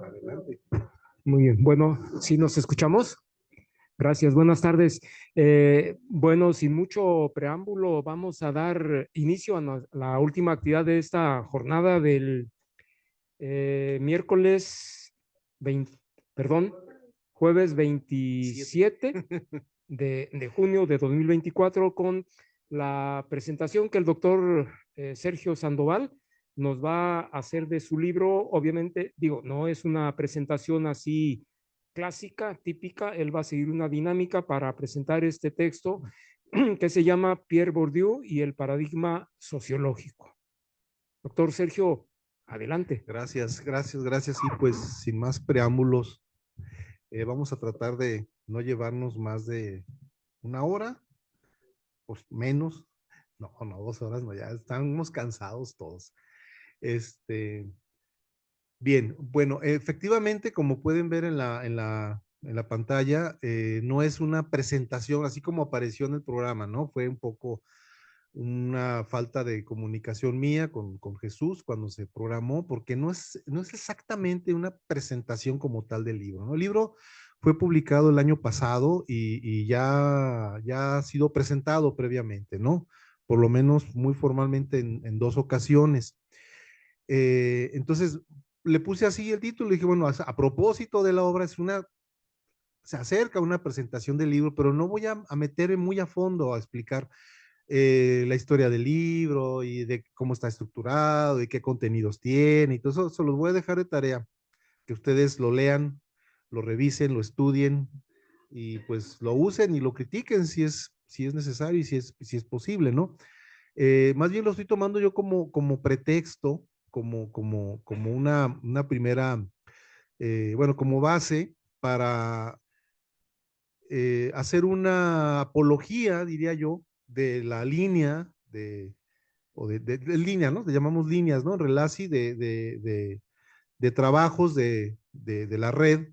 Adelante. Muy bien, bueno, ¿sí nos escuchamos? Gracias, buenas tardes. Bueno, sin mucho preámbulo, vamos a dar inicio a la última actividad de esta jornada del miércoles 20, perdón, jueves 27 de junio de 2024 con la presentación que el doctor Sergio Sandoval nos va a hacer de su libro. Obviamente, digo, no es una presentación así clásica, típica, él va a seguir una dinámica para presentar este texto que se llama Pierre Bourdieu y el paradigma sociológico. Doctor Sergio, adelante. Gracias, gracias, gracias. Y pues sin más preámbulos, vamos a tratar de no llevarnos más de una hora, pues menos, no, no, 2 horas, no, ya estamos cansados todos. Este, Bien, bueno, efectivamente, como pueden ver en la pantalla, no es una presentación así como apareció en el programa, ¿no? Fue un poco una falta de comunicación mía con Jesús cuando se programó, porque no es exactamente una presentación como tal del libro, ¿no? El libro fue publicado el año pasado y ya ha sido presentado previamente, ¿no? Por lo menos muy formalmente en 2 ocasiones. Entonces, le puse así el título y dije, bueno, a propósito de la obra, se acerca una presentación del libro, pero no voy a meter muy a fondo a explicar la historia del libro y de cómo está estructurado y qué contenidos tiene y todo eso, se los voy a dejar de tarea, que ustedes lo lean, lo revisen, lo estudien y pues lo usen y lo critiquen si es necesario y si es posible, ¿no? Más bien lo estoy tomando yo como pretexto, como una primera, bueno, como base para hacer una apología, diría yo, de la línea o de línea, ¿no? Le llamamos líneas, ¿no? Relasi de trabajos de la red,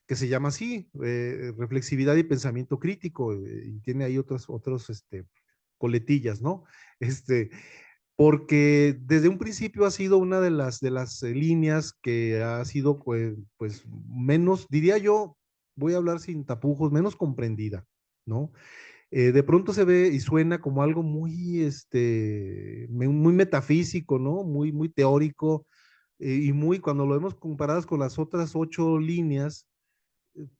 que se llama así, reflexividad y pensamiento crítico, y tiene ahí otros coletillas, ¿no? Este, porque desde un principio ha sido una de las líneas que ha sido, pues, menos, diría yo, voy a hablar sin tapujos, menos comprendida, ¿no? De pronto se ve y suena como algo muy, muy metafísico, ¿no? Muy, muy teórico, y cuando lo vemos comparadas con las otras 8 líneas,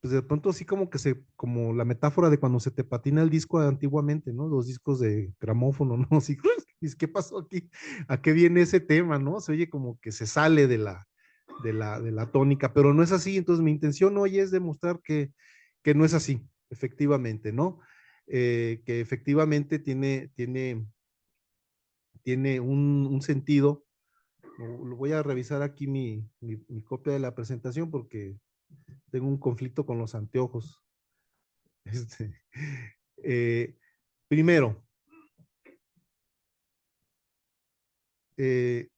pues de pronto así como la metáfora de cuando se te patina el disco antiguamente, ¿no? Los discos de gramófono, ¿no? Así, dices, ¿qué pasó aquí? ¿A qué viene ese tema, no? Se oye como que se sale de la tónica, pero no es así. Entonces mi intención hoy es demostrar que no es así, efectivamente, ¿no? Que efectivamente tiene un sentido. Lo voy a revisar aquí mi copia de la presentación porque tengo un conflicto con los anteojos. Este, eh, Primero, eh,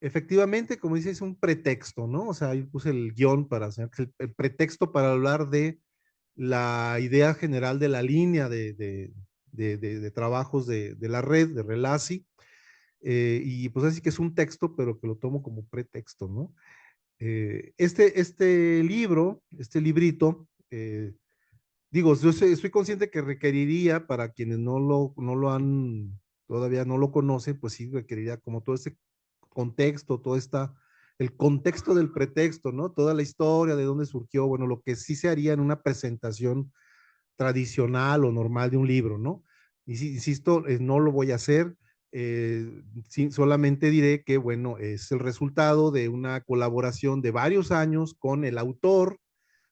efectivamente, como dice, es un pretexto, ¿no? O sea, yo puse el guión para hacer el pretexto para hablar de la idea general de la línea de trabajos de la red, de Relasi, y pues así que es un texto, pero que lo tomo como pretexto, ¿no? Este libro, este librito, digo, yo estoy consciente que requeriría, para quienes no lo han, todavía no lo conocen, pues sí requeriría como todo este contexto, el contexto del pretexto, ¿no? Toda la historia, de dónde surgió, bueno, lo que sí se haría en una presentación tradicional o normal de un libro, ¿no? Y sí, insisto, no lo voy a hacer, sí, solamente diré que, bueno, es el resultado de una colaboración de varios años con el autor,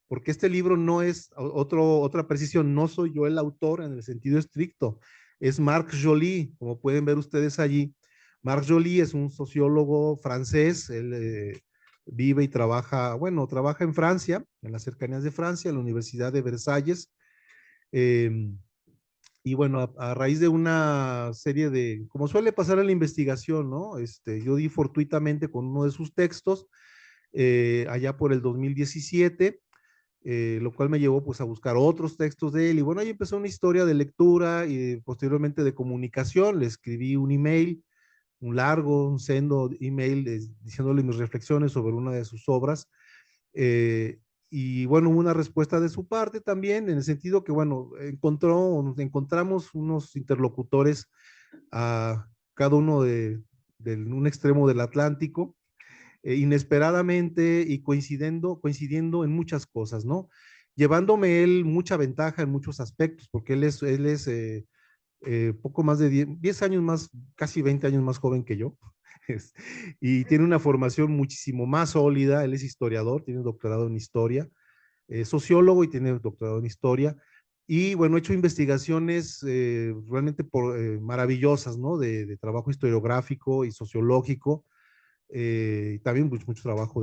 porque este libro no es, otra precisión, no soy yo el autor en el sentido estricto, es Marc Joly, como pueden ver ustedes allí. Marc Joly es un sociólogo francés, él vive y trabaja, bueno, trabaja en Francia, en las cercanías de Francia, en la Universidad de Versalles, eh, y bueno, a raíz de una serie como suele pasar en la investigación, ¿no? Yo di fortuitamente con uno de sus textos, allá por el 2017, lo cual me llevó pues a buscar otros textos de él y bueno, ahí empezó una historia de lectura y posteriormente de comunicación. Le escribí un email un largo, un sendo email diciéndole mis reflexiones sobre una de sus obras. Y bueno, hubo una respuesta de su parte también, en el sentido que, bueno, nos encontramos unos interlocutores a cada uno de un extremo del Atlántico, inesperadamente y coincidiendo en muchas cosas, ¿no? Llevándome él mucha ventaja en muchos aspectos, porque él es poco más de 10 años más, casi 20 años más joven que yo, y tiene una formación muchísimo más sólida. Él es historiador, tiene un doctorado en historia, sociólogo y tiene un doctorado en historia. Y bueno, he hecho investigaciones realmente maravillosas, ¿no? De trabajo historiográfico y sociológico, y también mucho trabajo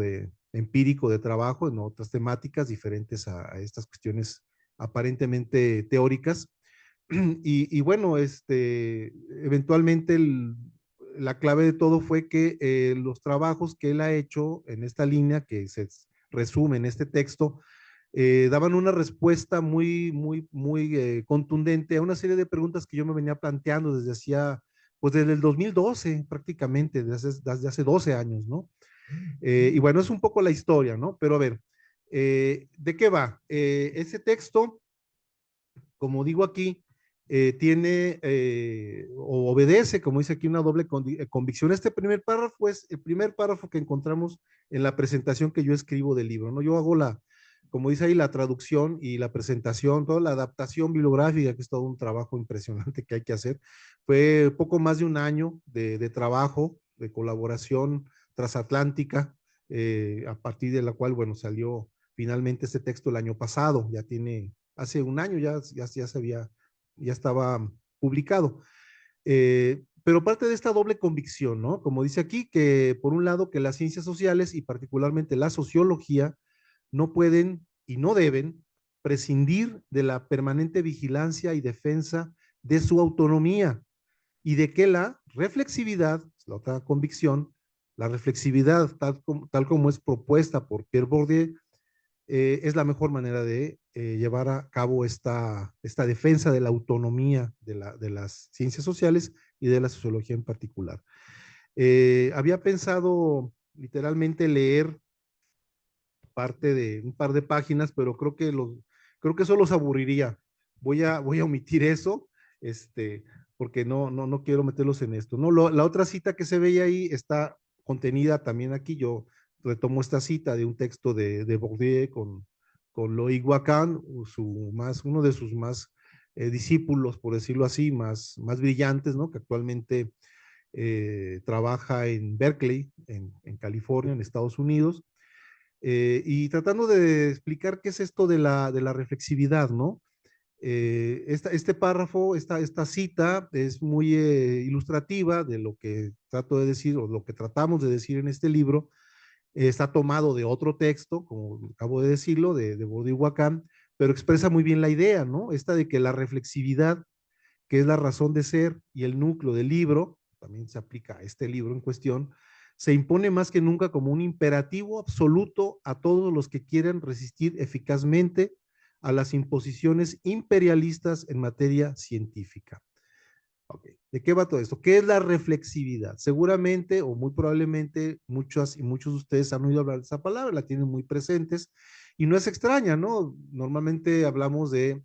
empírico de trabajo en otras temáticas diferentes a estas cuestiones aparentemente teóricas. Y bueno, eventualmente la clave de todo fue que los trabajos que él ha hecho en esta línea, que se resume en este texto, daban una respuesta muy contundente a una serie de preguntas que yo me venía planteando pues desde el 2012 prácticamente, desde hace 12 años, ¿no? Y bueno, es un poco la historia, ¿no? Pero a ver, ¿de qué va? Ese texto, como digo aquí, tiene o obedece, como dice aquí, una doble convicción. Este primer párrafo es el primer párrafo que encontramos en la presentación que yo escribo del libro, ¿no? Yo hago como dice ahí, la traducción y la presentación, toda la adaptación bibliográfica, que es todo un trabajo impresionante que hay que hacer. Fue poco más de un año de trabajo, de colaboración transatlántica, a partir de la cual, bueno, salió finalmente este texto el año pasado, ya tiene hace un año ya estaba publicado. Pero parte de esta doble convicción, ¿no? Como dice aquí, que por un lado que las ciencias sociales y particularmente la sociología no pueden y no deben prescindir de la permanente vigilancia y defensa de su autonomía, y de que la reflexividad, la otra convicción, la reflexividad tal como es propuesta por Pierre Bourdieu, es la mejor manera de llevar a cabo esta defensa de la autonomía de las ciencias sociales y de la sociología en particular. Había pensado literalmente leer parte de un par de páginas, pero creo que eso los aburriría. Voy a omitir eso, este, porque no quiero meterlos en esto. No, la otra cita que se veía ahí está contenida también aquí. Yo retomo esta cita de un texto de Bourdieu con Loïc Wacquant, uno de sus más discípulos, por decirlo así, más brillantes, ¿no? Que actualmente trabaja en Berkeley, en California, en Estados Unidos, y tratando de explicar qué es esto de la reflexividad, ¿no? Este párrafo, esta cita es muy ilustrativa de lo que trato de decir o lo que tratamos de decir en este libro. Está tomado de otro texto, como acabo de decirlo, de Bourdieu-Wacquant, pero expresa muy bien la idea, ¿no? Esta de que la reflexividad, que es la razón de ser y el núcleo del libro, también se aplica a este libro en cuestión, se impone más que nunca como un imperativo absoluto a todos los que quieren resistir eficazmente a las imposiciones imperialistas en materia científica. Okay. ¿De qué va todo esto? ¿Qué es la reflexividad? Seguramente o muy probablemente muchas y muchos de ustedes han oído hablar de esa palabra, la tienen muy presentes y no es extraña, ¿no? Normalmente hablamos de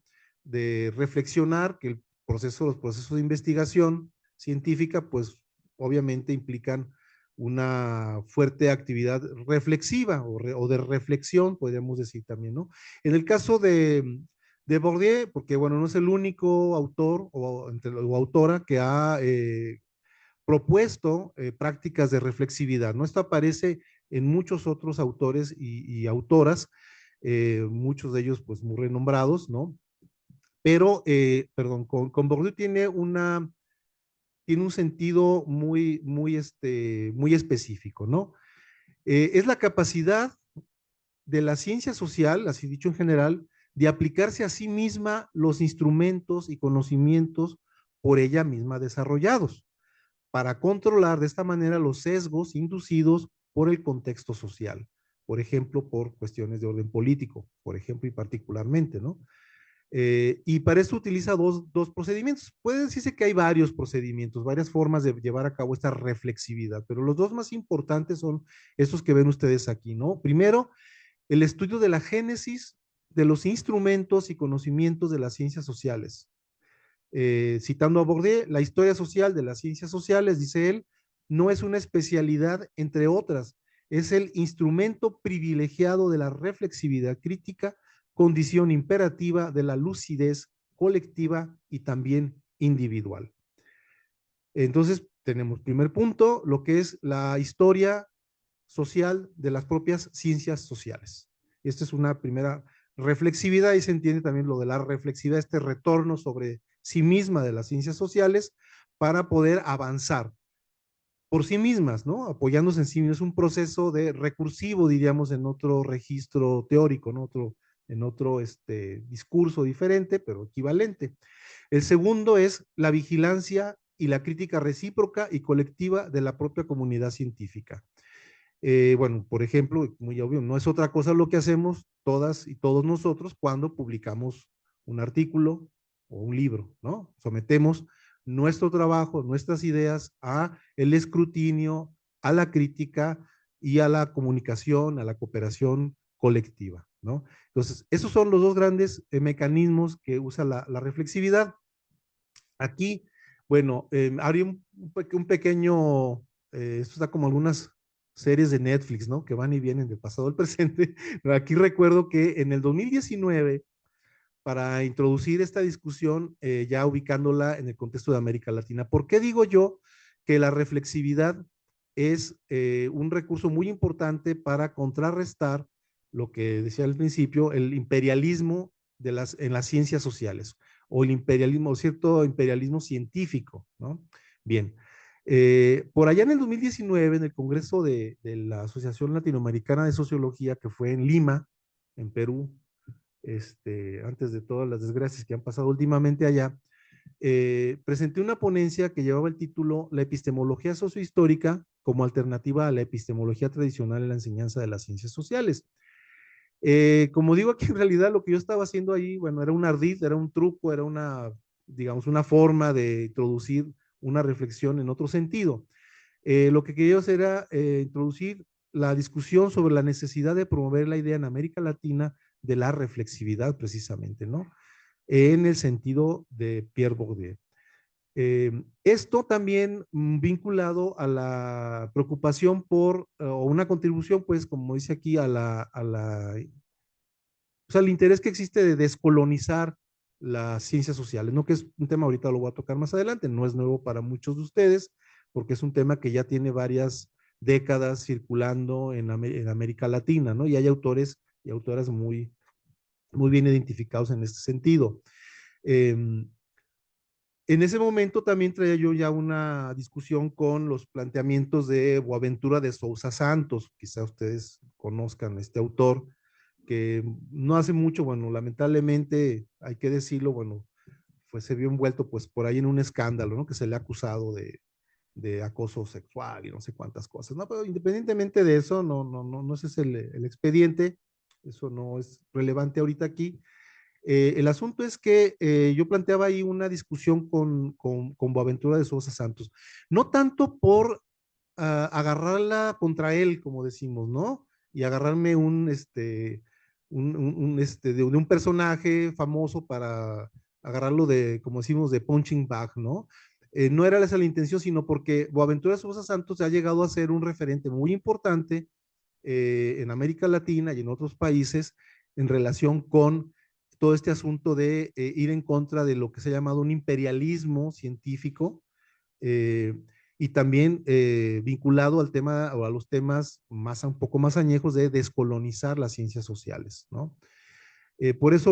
reflexionar, que los procesos de investigación científica, pues obviamente implican una fuerte actividad reflexiva o de reflexión, podríamos decir también, ¿no? En el caso de Bourdieu, porque bueno, no es el único autor o autora que ha propuesto prácticas de reflexividad, ¿no? Esto aparece en muchos otros autores y autoras, muchos de ellos pues muy renombrados, ¿no? Pero, perdón, con Bourdieu tiene un sentido muy específico, ¿no? Es la capacidad de la ciencia social, así dicho en general, de aplicarse a sí misma los instrumentos y conocimientos por ella misma desarrollados, para controlar de esta manera los sesgos inducidos por el contexto social, por ejemplo, por cuestiones de orden político, por ejemplo, y particularmente, ¿no? Y para esto utiliza dos procedimientos. Puede decirse que hay varios procedimientos, varias formas de llevar a cabo esta reflexividad, pero los dos más importantes son estos que ven ustedes aquí, ¿no? Primero, el estudio de la génesis de los instrumentos y conocimientos de las ciencias sociales. Citando a Bourdieu, la historia social de las ciencias sociales, dice él, no es una especialidad entre otras, es el instrumento privilegiado de la reflexividad crítica, condición imperativa de la lucidez colectiva y también individual. Entonces, tenemos primer punto, lo que es la historia social de las propias ciencias sociales. Esta es una primera reflexividad y se entiende también lo de la reflexividad, este retorno sobre sí misma de las ciencias sociales para poder avanzar por sí mismas, ¿no? Apoyándose en sí mismas. Es un proceso de recursivo, diríamos, en otro registro teórico, ¿no? En otro discurso diferente, pero equivalente. El segundo es la vigilancia y la crítica recíproca y colectiva de la propia comunidad científica. Bueno, por ejemplo, muy obvio, no es otra cosa lo que hacemos todas y todos nosotros cuando publicamos un artículo o un libro, ¿no? Sometemos nuestro trabajo, nuestras ideas a el escrutinio, a la crítica y a la comunicación, a la cooperación colectiva, ¿no? Entonces, esos son los dos grandes mecanismos que usa la reflexividad. Aquí, bueno, habría un pequeño, esto está como algunas series de Netflix, ¿no? Que van y vienen del pasado al presente. Pero aquí recuerdo que en el 2019, para introducir esta discusión, ya ubicándola en el contexto de América Latina, ¿por qué digo yo que la reflexividad es un recurso muy importante para contrarrestar lo que decía al principio, el imperialismo en las ciencias sociales, o el imperialismo, o cierto imperialismo científico, ¿no? Bien. Por allá en el 2019, en el Congreso de la Asociación Latinoamericana de Sociología, que fue en Lima, en Perú, antes de todas las desgracias que han pasado últimamente allá, presenté una ponencia que llevaba el título La epistemología sociohistórica como alternativa a la epistemología tradicional en la enseñanza de las ciencias sociales. Como digo aquí, en realidad lo que yo estaba haciendo ahí, bueno, era un ardid, era un truco, era una, digamos, una forma de introducir una reflexión en otro sentido. Lo que quería hacer era introducir la discusión sobre la necesidad de promover la idea en América Latina de la reflexividad, precisamente, ¿no? En el sentido de Pierre Bourdieu. Esto también vinculado a la preocupación por, o una contribución, pues, como dice aquí, o sea, el interés que existe de descolonizar las ciencias sociales, ¿no? Que es un tema, ahorita lo voy a tocar más adelante, no es nuevo para muchos de ustedes, porque es un tema que ya tiene varias décadas circulando en América Latina, ¿no? Y hay autores y autoras muy bien identificados en este sentido. En ese momento también traía yo ya una discusión con los planteamientos de Boaventura de Sousa Santos, quizá ustedes conozcan este autor, que no hace mucho, bueno, lamentablemente, hay que decirlo, bueno, se vio envuelto pues por ahí en un escándalo, ¿no? Que se le ha acusado de acoso sexual y no sé cuántas cosas, ¿no? Pero independientemente de eso, no ese es el expediente, eso no es relevante ahorita aquí. El asunto es que yo planteaba ahí una discusión con Boaventura de Sousa Santos, no tanto por agarrarla contra él, como decimos, ¿no? Y agarrarme de un personaje famoso para agarrarlo de, como decimos, de punching bag, ¿no? No era esa la intención, sino porque Boaventura de Sousa Santos ha llegado a ser un referente muy importante en América Latina y en otros países en relación con todo este asunto de ir en contra de lo que se ha llamado un imperialismo científico, eh, y también vinculado al tema o a los temas un poco más añejos de descolonizar las ciencias sociales, ¿no? Por eso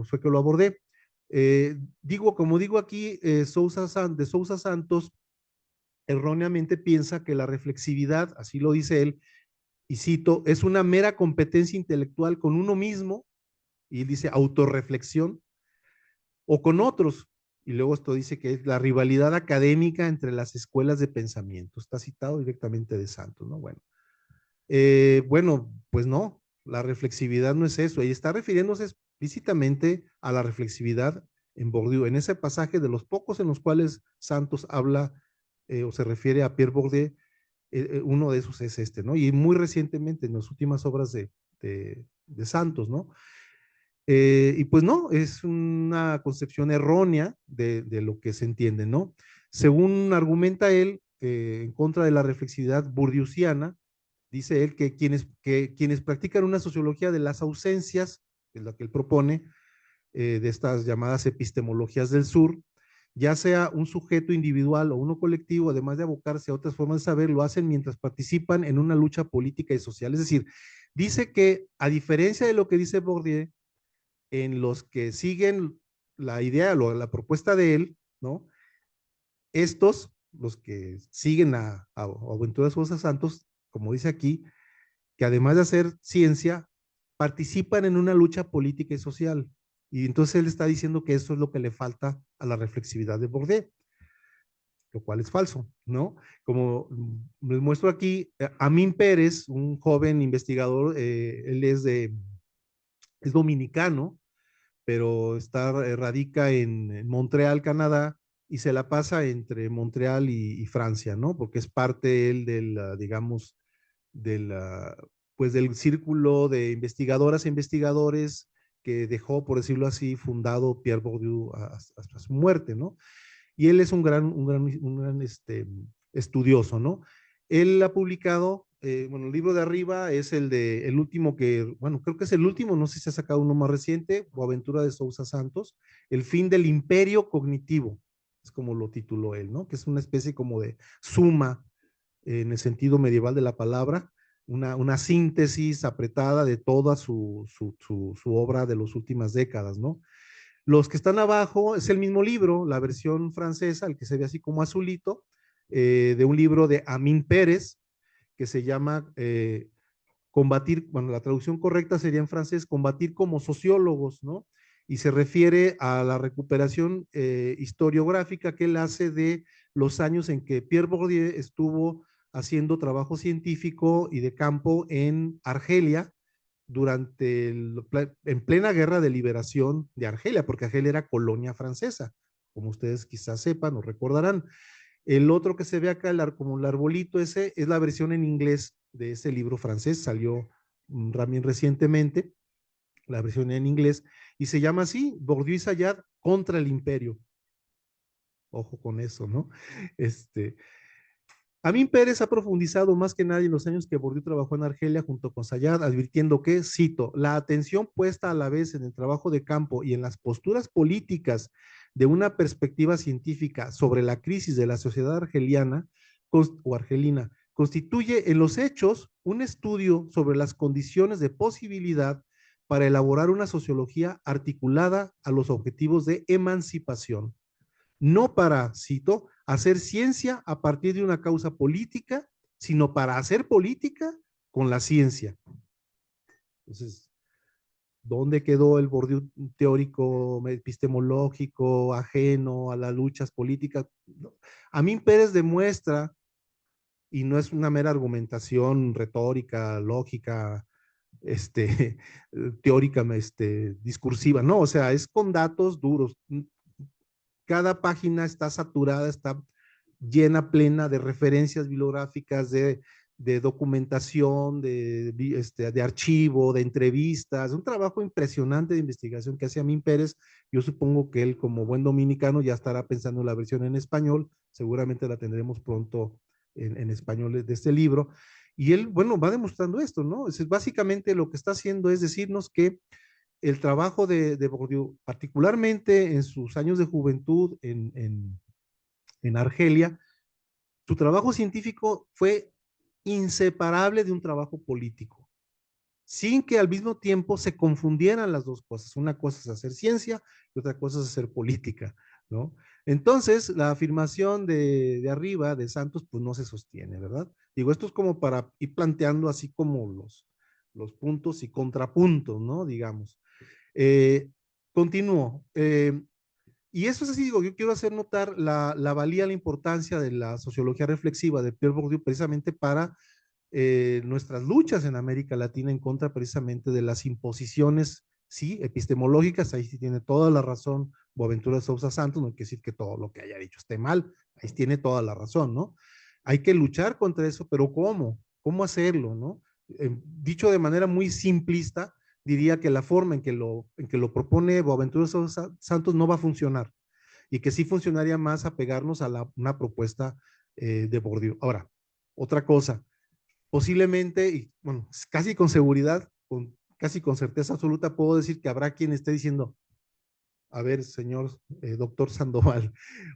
fue que lo abordé. Como digo aquí, de Sousa Santos erróneamente piensa que la reflexividad, así lo dice él, y cito, es una mera competencia intelectual con uno mismo, y él dice autorreflexión, o con otros. Y luego esto dice que es la rivalidad académica entre las escuelas de pensamiento. Está citado directamente de Santos, ¿no? Bueno, pues no, la reflexividad no es eso. Y está refiriéndose explícitamente a la reflexividad en Bourdieu, en ese pasaje de los pocos en los cuales Santos habla o se refiere a Pierre Bourdieu. Uno de esos es este, ¿no? Y muy recientemente, en las últimas obras de Santos, ¿no? Y pues no, es una concepción errónea de lo que se entiende, ¿no? Según argumenta él, en contra de la reflexividad burdiusiana, dice él que quienes practican una sociología de las ausencias, que es la que él propone, de estas llamadas epistemologías del sur, ya sea un sujeto individual o uno colectivo, además de abocarse a otras formas de saber, lo hacen mientras participan en una lucha política y social. Es decir, dice que a diferencia de lo que dice Bourdieu, en los que siguen la idea, la propuesta de él, ¿no? Estos, los que siguen a Aventura Sosa Santos, como dice aquí, que además de hacer ciencia, participan en una lucha política y social. Y entonces él está diciendo que eso es lo que le falta a la reflexividad de Bourdieu, lo cual es falso, ¿no? Como les muestro aquí, Amin Pérez, un joven investigador, él es dominicano, pero radica en Montreal, Canadá, y se la pasa entre Montreal y Francia, ¿no? Porque es parte él del, digamos, del, pues del círculo de investigadoras e investigadores que dejó, por decirlo así, fundado Pierre Bourdieu hasta su muerte, ¿no? Y él es un gran estudioso, ¿no? Él ha publicado, bueno, el libro de arriba es el último que, bueno, creo que es el último, no sé si ha sacado uno más reciente, o Aventura de Sousa Santos, El fin del imperio cognitivo, es como lo tituló él, ¿no? Que es una especie como de suma, en el sentido medieval de la palabra, una síntesis apretada de toda su obra de las últimas décadas, ¿no? Los que están abajo es el mismo libro, la versión francesa, el que se ve así como azulito, de un libro de Amin Pérez, que se llama Combatir, bueno, la traducción correcta sería en francés, Combatir como sociólogos, ¿no? Y se refiere a la recuperación historiográfica que él hace de los años en que Pierre Bourdieu estuvo haciendo trabajo científico y de campo en Argelia, en plena guerra de liberación de Argelia, porque Argelia era colonia francesa, como ustedes quizás sepan o recordarán. El otro que se ve acá, como el arbolito ese, es la versión en inglés de ese libro francés, salió también recientemente, la versión en inglés, y se llama así, Bourdieu y Sayad contra el imperio. Ojo con eso, ¿no? Este, Amin Pérez ha profundizado más que nadie en los años que Bourdieu trabajó en Argelia junto con Sayad, advirtiendo que, cito, la atención puesta a la vez en el trabajo de campo y en las posturas políticas de una perspectiva científica sobre la crisis de la sociedad argeliana o argelina constituye en los hechos un estudio sobre las condiciones de posibilidad para elaborar una sociología articulada a los objetivos de emancipación, no para, cito, hacer ciencia a partir de una causa política, sino para hacer política con la ciencia. Entonces, ¿dónde quedó el Bourdieu teórico epistemológico ajeno a las luchas políticas? Amin Pérez demuestra, y no es una mera argumentación retórica, lógica, teórica, discursiva, no, o sea, es con datos duros. Cada página está saturada, está llena, plena de referencias bibliográficas, de documentación, de archivo, de entrevistas, un trabajo impresionante de investigación que hace Amin Pérez. Yo supongo que él, como buen dominicano, ya estará pensando en la versión en español, seguramente la tendremos pronto en español de este libro. Y él, bueno, va demostrando esto, ¿no? Es básicamente lo que está haciendo es decirnos que el trabajo de Bourdieu, particularmente en sus años de juventud en Argelia, su trabajo científico fue inseparable de un trabajo político, sin que al mismo tiempo se confundieran las dos cosas. Una cosa es hacer ciencia y otra cosa es hacer política, ¿no? Entonces, la afirmación de arriba de Santos, pues no se sostiene, ¿verdad? Digo, esto es como para ir planteando así como los puntos y contrapuntos, ¿no? Digamos. Eh, Continúo. Y eso es así, digo, yo quiero hacer notar la valía, la importancia de la sociología reflexiva de Pierre Bourdieu precisamente para nuestras luchas en América Latina en contra precisamente de las imposiciones Sí, epistemológicas, ahí sí tiene toda la razón Boaventura de Sousa Santos, no quiere decir que todo lo que haya dicho esté mal, ahí tiene toda la razón, ¿no? Hay que luchar contra eso, pero ¿cómo? ¿Cómo hacerlo, no? Dicho de manera muy simplista, diría que la forma en que lo propone Boaventura de Sousa Santos no va a funcionar y que sí funcionaría más apegarnos a una propuesta de Bourdieu. Ahora, otra cosa, posiblemente, y bueno, casi con seguridad, casi con certeza absoluta, puedo decir que habrá quien esté diciendo, a ver, señor doctor Sandoval,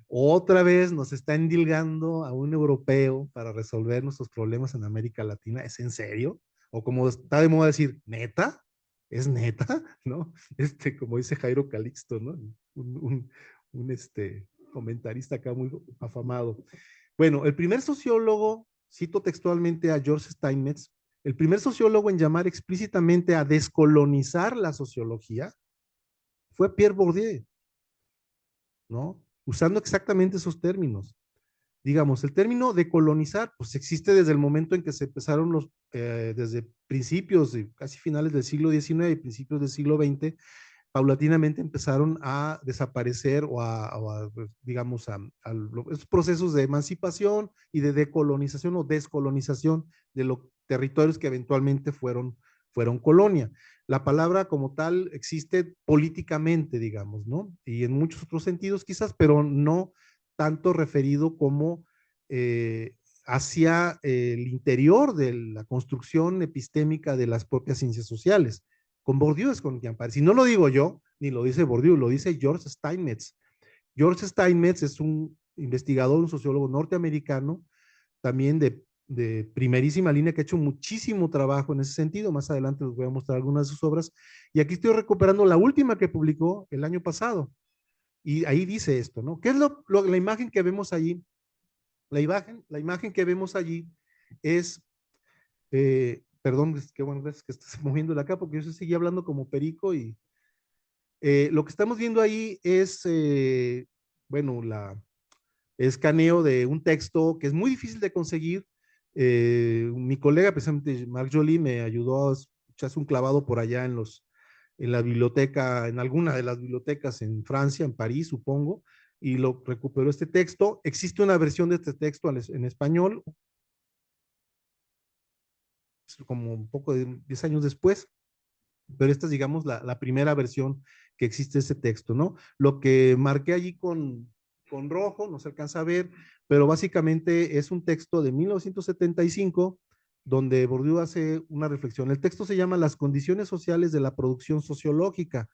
otra vez nos está endilgando a un europeo para resolver nuestros problemas en América Latina. ¿Es en serio? O como está de moda decir, ¿neta? ¿Es neta? ¿No? Como dice Jairo Calixto, ¿no? Un comentarista acá muy afamado. Bueno, el primer sociólogo, cito textualmente a George Steinmetz, el primer sociólogo en llamar explícitamente a descolonizar la sociología fue Pierre Bourdieu, ¿no? Usando exactamente esos términos. Digamos, el término de colonizar, pues existe desde el momento en que se empezaron desde principios, casi finales del siglo XIX y principios del siglo XX, paulatinamente empezaron a desaparecer digamos, esos procesos de emancipación y de decolonización o descolonización de los territorios que eventualmente fueron colonia. La palabra como tal existe políticamente, digamos, ¿no? Y en muchos otros sentidos quizás, pero no tanto referido como hacia el interior de la construcción epistémica de las propias ciencias sociales. Con Bourdieu es con quien aparece. Y no lo digo yo, ni lo dice Bourdieu, lo dice George Steinmetz. George Steinmetz es un investigador, un sociólogo norteamericano, también de primerísima línea, que ha hecho muchísimo trabajo en ese sentido. Más adelante les voy a mostrar algunas de sus obras. Y aquí estoy recuperando la última que publicó el año pasado. Y ahí dice esto, ¿no? ¿Qué es la imagen que vemos allí? La imagen que vemos allí es perdón, qué bueno es que estás moviendo la capa, porque yo seguía hablando como perico y lo que estamos viendo ahí es, bueno, la escaneo de un texto que es muy difícil de conseguir. Mi colega, precisamente Marc Joly, me ayudó a echarse un clavado por allá en la biblioteca, en alguna de las bibliotecas en Francia, en París, supongo, y lo recuperó este texto. Existe una versión de este texto en español, como un poco de 10 años después, pero esta es, digamos, la primera versión que existe de ese texto, ¿no? Lo que marqué allí con rojo, no se alcanza a ver, pero básicamente es un texto de 1975 donde Bourdieu hace una reflexión. El texto se llama Las condiciones sociales de la producción sociológica,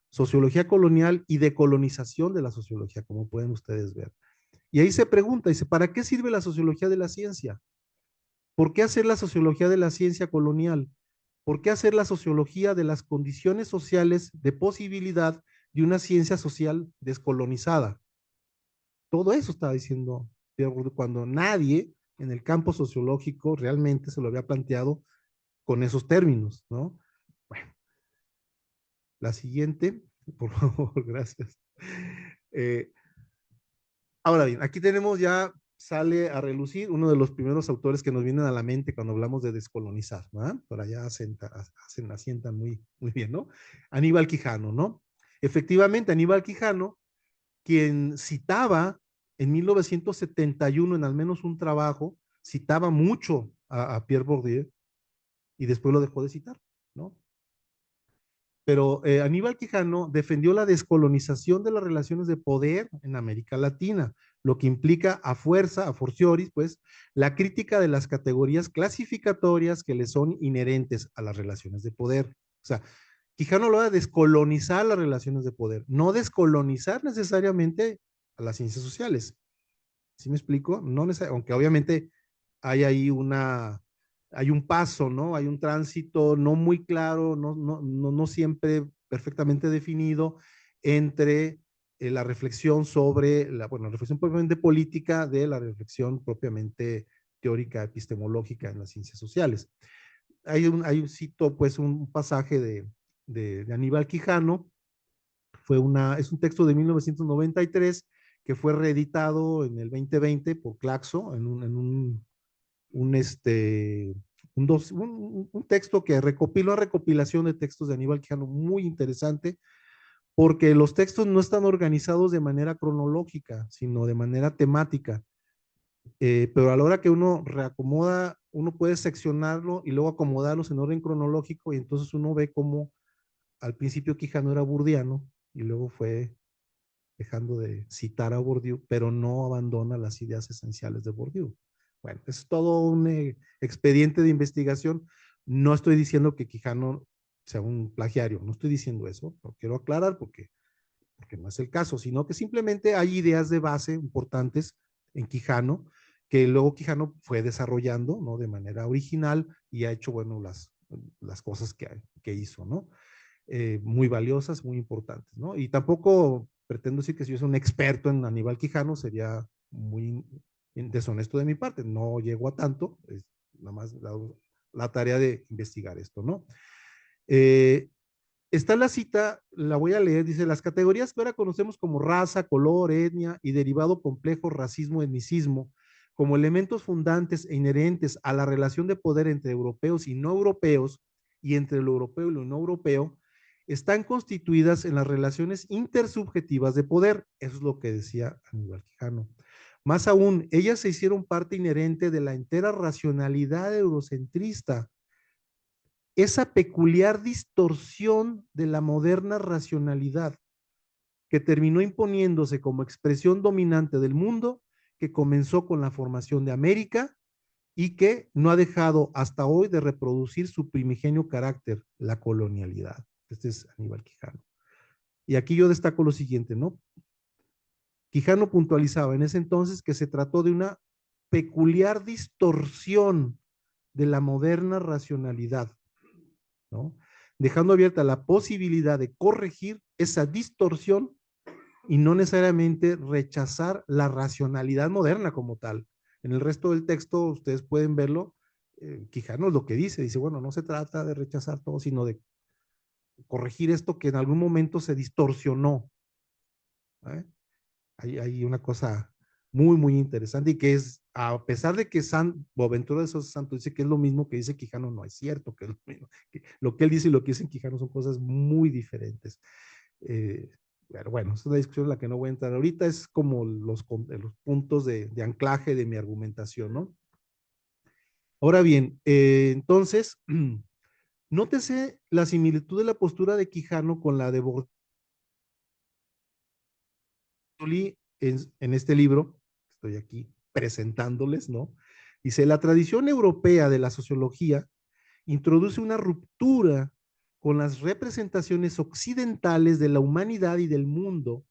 sociología colonial y decolonización de la sociología, como pueden ustedes ver. Y ahí se pregunta, dice, ¿para qué sirve la sociología de la ciencia? ¿Por qué hacer la sociología de la ciencia colonial? ¿Por qué hacer la sociología de las condiciones sociales de posibilidad de una ciencia social descolonizada? Todo eso estaba diciendo Pierre Bourdieu cuando nadie en el campo sociológico realmente se lo había planteado con esos términos, ¿no? Bueno, la siguiente, por favor, gracias. Eh, Ahora bien, aquí tenemos ya, sale a relucir uno de los primeros autores que nos vienen a la mente cuando hablamos de descolonizar, ¿verdad? Por allá asientan muy bien, ¿no? Aníbal Quijano, ¿no? Efectivamente, Aníbal Quijano, quien citaba en 1971 en al menos un trabajo, citaba mucho a Pierre Bourdieu y después lo dejó de citar, ¿no? Pero Aníbal Quijano defendió la descolonización de las relaciones de poder en América Latina, lo que implica a fuerza, a fortiori, pues, la crítica de las categorías clasificatorias que le son inherentes a las relaciones de poder. O sea, Quijano lo de descolonizar las relaciones de poder, no descolonizar necesariamente a las ciencias sociales. ¿Sí me explico? No aunque obviamente hay ahí hay un paso, ¿no? Hay un tránsito no muy claro, no siempre perfectamente definido entre la reflexión sobre la reflexión propiamente política de la reflexión propiamente teórica, epistemológica en las ciencias sociales. Cito pues un pasaje de Aníbal Quijano, es un texto de 1993 que fue reeditado en el 2020 por Claxo, en un un texto que recopila una recopilación de textos de Aníbal Quijano muy interesante, porque los textos no están organizados de manera cronológica, sino de manera temática. Pero a la hora que uno reacomoda, uno puede seccionarlo y luego acomodarlos en orden cronológico, y entonces uno ve cómo al principio Quijano era burdiano y luego fue dejando de citar a Bourdieu, pero no abandona las ideas esenciales de Bourdieu. Bueno, es todo un expediente de investigación. No estoy diciendo que Quijano sea un plagiario, no estoy diciendo eso, lo quiero aclarar porque no es el caso, sino que simplemente hay ideas de base importantes en Quijano, que luego Quijano fue desarrollando, ¿no? De manera original y ha hecho, bueno, las cosas que hizo, ¿no? Muy valiosas, muy importantes, ¿no? Y tampoco pretendo decir que si yo soy un experto en Aníbal Quijano, sería muy deshonesto de mi parte, no llego a tanto, es nada más la tarea de investigar esto, ¿no? Eh, Está la cita, la voy a leer, dice, las categorías que ahora conocemos como raza, color, etnia y derivado complejo, racismo, etnicismo, como elementos fundantes e inherentes a la relación de poder entre europeos y no europeos, y entre lo europeo y lo no europeo, están constituidas en las relaciones intersubjetivas de poder. Eso es lo que decía Aníbal Quijano. Más aún, ellas se hicieron parte inherente de la entera racionalidad eurocentrista, esa peculiar distorsión de la moderna racionalidad que terminó imponiéndose como expresión dominante del mundo, que comenzó con la formación de América y que no ha dejado hasta hoy de reproducir su primigenio carácter, la colonialidad. Este es Aníbal Quijano. Y aquí yo destaco lo siguiente, ¿no? Quijano puntualizaba en ese entonces que se trató de una peculiar distorsión de la moderna racionalidad, ¿no? Dejando abierta la posibilidad de corregir esa distorsión y no necesariamente rechazar la racionalidad moderna como tal. En el resto del texto, ustedes pueden verlo, Quijano es lo que dice, bueno, no se trata de rechazar todo, sino de corregir esto que en algún momento se distorsionó. ¿Eh? Hay una cosa muy, muy interesante y que es, a pesar de que San Boaventura de Sosa Santos dice que es lo mismo que dice Quijano, no es cierto, que es lo mismo. Que lo que él dice y lo que dice en Quijano son cosas muy diferentes. Pero bueno, es una discusión en la que no voy a entrar ahorita, es como los puntos de anclaje de mi argumentación, ¿no? Ahora bien, entonces, nótese la similitud de la postura de Quijano con la de Bortoli en este libro, estoy aquí presentándoles, ¿no? Dice, la tradición europea de la sociología introduce una ruptura con las representaciones occidentales de la humanidad y del mundo,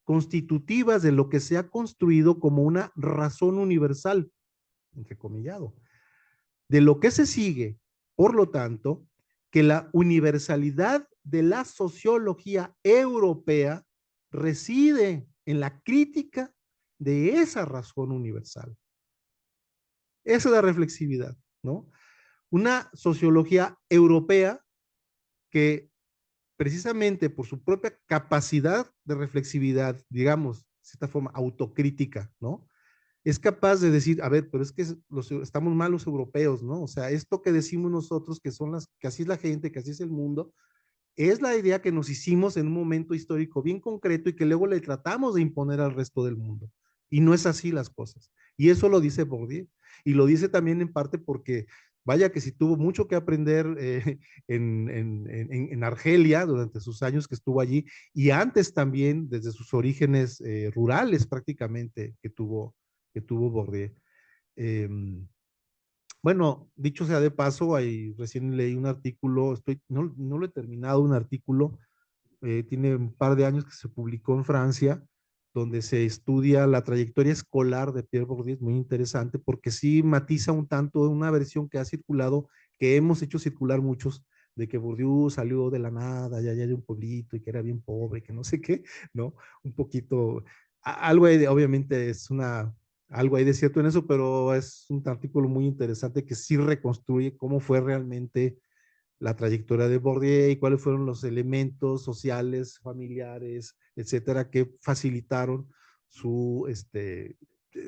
constitutivas de lo que se ha construido como una razón universal, entrecomillado. De lo que se sigue, por lo tanto, que la universalidad de la sociología europea reside en la crítica de esa razón universal. Esa es la reflexividad, ¿no? Una sociología europea que precisamente por su propia capacidad de reflexividad, digamos, de cierta forma autocrítica, ¿no? Es capaz de decir, a ver, pero es que estamos mal los europeos, ¿no? O sea, esto que decimos nosotros, que así es la gente, que así es el mundo, es la idea que nos hicimos en un momento histórico bien concreto y que luego le tratamos de imponer al resto del mundo. Y no es así las cosas. Y eso lo dice Bourdieu. Y lo dice también en parte porque, vaya que si tuvo mucho que aprender en Argelia durante sus años que estuvo allí y antes también desde sus orígenes rurales prácticamente que tuvo Bourdieu. Eh, bueno, dicho sea de paso, ahí recién leí un artículo, no lo he terminado, un artículo, tiene un par de años que se publicó en Francia, donde se estudia la trayectoria escolar de Pierre Bourdieu, es muy interesante, porque sí matiza un tanto una versión que ha circulado, que hemos hecho circular muchos, de que Bourdieu salió de la nada, ya de un pueblito y que era bien pobre, que no sé qué, ¿no? Un poquito, algo obviamente es algo hay de cierto en eso, pero es un artículo muy interesante que sí reconstruye cómo fue realmente la trayectoria de Bourdieu y cuáles fueron los elementos sociales, familiares, etcétera, que facilitaron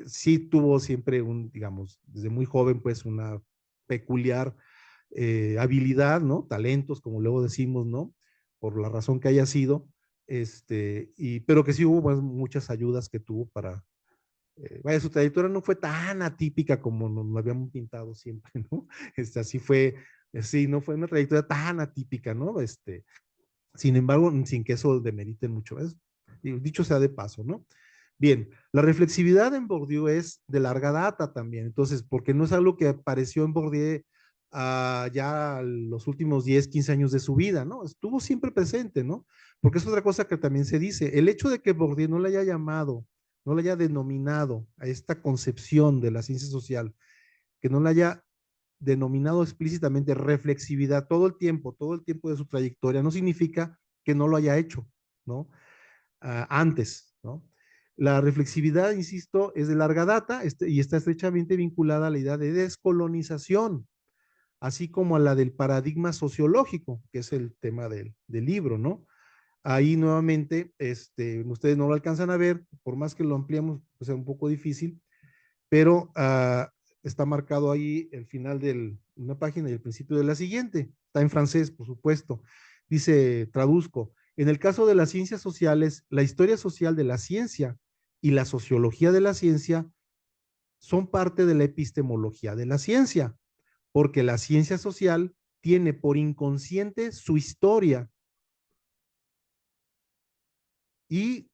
sí tuvo siempre digamos, desde muy joven, pues una peculiar habilidad, ¿no? Talentos, como luego decimos, ¿no? Por la razón que haya sido, pero que sí hubo pues, muchas ayudas que tuvo para, vaya, su trayectoria no fue tan atípica como nos lo habíamos pintado siempre, ¿no? Así fue, sí, no fue una trayectoria tan atípica, ¿no? Sin embargo, sin que eso demerite mucho, es, dicho sea de paso, ¿no? Bien, la reflexividad en Bourdieu es de larga data también, entonces, porque no es algo que apareció en Bourdieu ya los últimos 10, 15 años de su vida, ¿no? Estuvo siempre presente, ¿no? Porque es otra cosa que también se dice, el hecho de que Bourdieu no le haya llamado, no le haya denominado a esta concepción de la ciencia social, que no la haya denominado explícitamente reflexividad todo el tiempo de su trayectoria, no significa que no lo haya hecho, ¿no? Antes, ¿no? La reflexividad, insisto, es de larga data y está estrechamente vinculada a la idea de descolonización, así como a la del paradigma sociológico, que es el tema del libro, ¿no? Ahí nuevamente, ustedes no lo alcanzan a ver, por más que lo ampliamos, pues es un poco difícil, pero está marcado ahí el final de una página y el principio de la siguiente. Está en francés, por supuesto. Dice, traduzco, en el caso de las ciencias sociales, la historia social de la ciencia y la sociología de la ciencia son parte de la epistemología de la ciencia, porque la ciencia social tiene por inconsciente su historia y,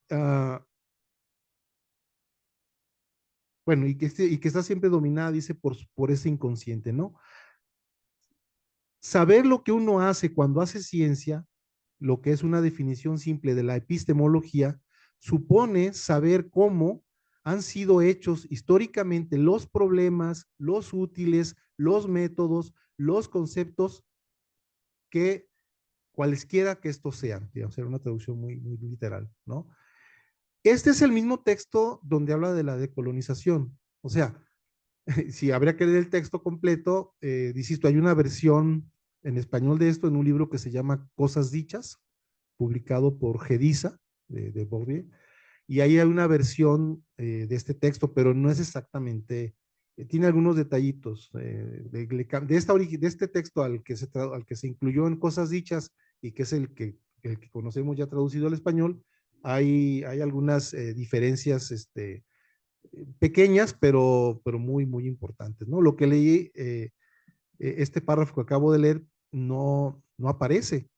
bueno, y que está siempre dominada, dice, por ese inconsciente, ¿no? Saber lo que uno hace cuando hace ciencia, lo que es una definición simple de la epistemología, supone saber cómo han sido hechos históricamente los problemas, los útiles, los métodos, los conceptos que cualesquiera que estos sean, digamos, era una traducción muy literal, ¿no? Este es el mismo texto donde habla de la decolonización, o sea, si habría que leer el texto completo, insisto, hay una versión en español de esto en un libro que se llama Cosas Dichas, publicado por Gedisa de Bourdieu, y ahí hay una versión de este texto, pero no es exactamente, tiene algunos detallitos de este texto al que se incluyó en Cosas Dichas y que es el que conocemos ya traducido al español, hay algunas diferencias pequeñas, pero muy importantes, ¿no? Lo que leí, este párrafo que acabo de leer, no aparece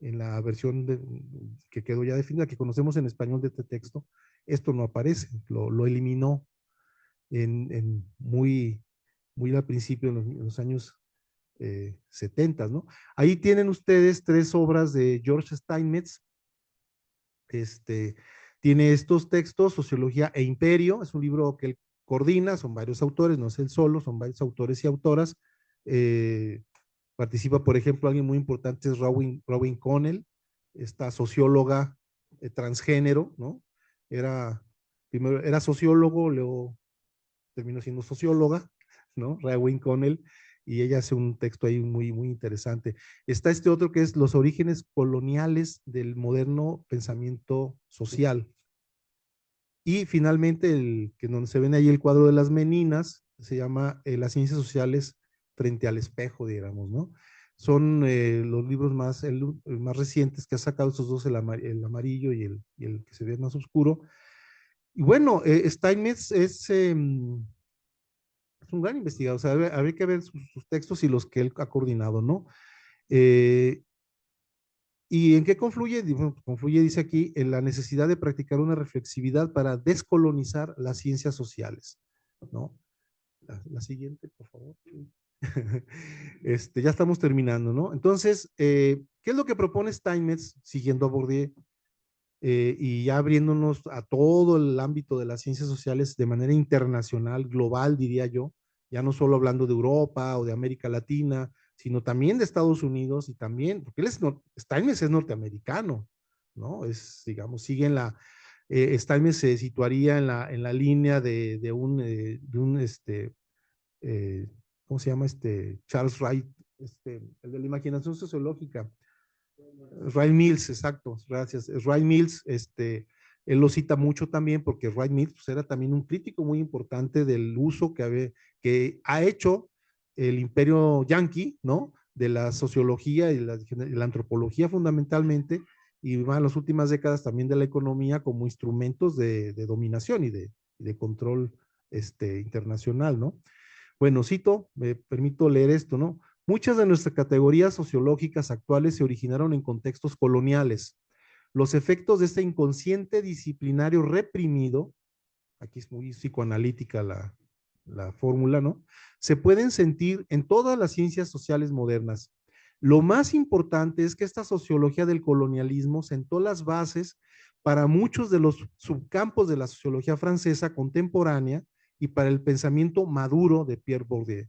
en la versión que quedó ya definida, que conocemos en español de este texto. Esto no aparece, lo eliminó muy al principio, en los años 70, ¿no? Ahí tienen ustedes 3 obras de George Steinmetz. Tiene estos textos, Sociología e Imperio, es un libro que él coordina, son varios autores, no es él solo, son varios autores y autoras. Eh, Participa, por ejemplo, alguien muy importante es Rowan Connell, esta socióloga transgénero, ¿no? Primero era sociólogo, luego terminó siendo socióloga, ¿no? Rowan Connell, y ella hace un texto ahí muy interesante. Está este otro que es Los orígenes coloniales del moderno pensamiento social. Y finalmente, el que donde se ven ahí el cuadro de las meninas, se llama Las ciencias sociales frente al espejo, digamos, ¿no? Son los libros más recientes que ha sacado estos dos, el amarillo y el que se ve más oscuro. Y bueno, Steinmetz es un gran investigador, o sea, habría que ver sus textos y los que él ha coordinado, ¿no? Eh, ¿Y en qué confluye? Bueno, confluye, dice aquí, en la necesidad de practicar una reflexividad para descolonizar las ciencias sociales, ¿no? La siguiente, por favor. Ya estamos terminando, ¿no? Entonces, ¿qué es lo que propone Steinmetz, siguiendo a Bourdieu, y ya abriéndonos a todo el ámbito de las ciencias sociales de manera internacional, global, diría yo, ya no solo hablando de Europa o de América Latina, sino también de Estados Unidos y también, porque Steinmetz es norteamericano, ¿no? Digamos, sigue Steinmetz se situaría en la línea de un ¿cómo se llama Charles Wright, el de la imaginación sociológica? Ray Mills, exacto, gracias. Ray Mills, él lo cita mucho también porque Ray Mills pues, era también un crítico muy importante del uso que ha hecho el imperio yanqui, ¿no? De la sociología y la antropología fundamentalmente, y más en las últimas décadas también de la economía como instrumentos de dominación y de control internacional, ¿no? Bueno, cito, me permito leer esto, ¿no? Muchas de nuestras categorías sociológicas actuales se originaron en contextos coloniales. Los efectos de este inconsciente disciplinario reprimido, aquí es muy psicoanalítica la fórmula, ¿no? Se pueden sentir en todas las ciencias sociales modernas. Lo más importante es que esta sociología del colonialismo sentó las bases para muchos de los subcampos de la sociología francesa contemporánea y para el pensamiento maduro de Pierre Bourdieu.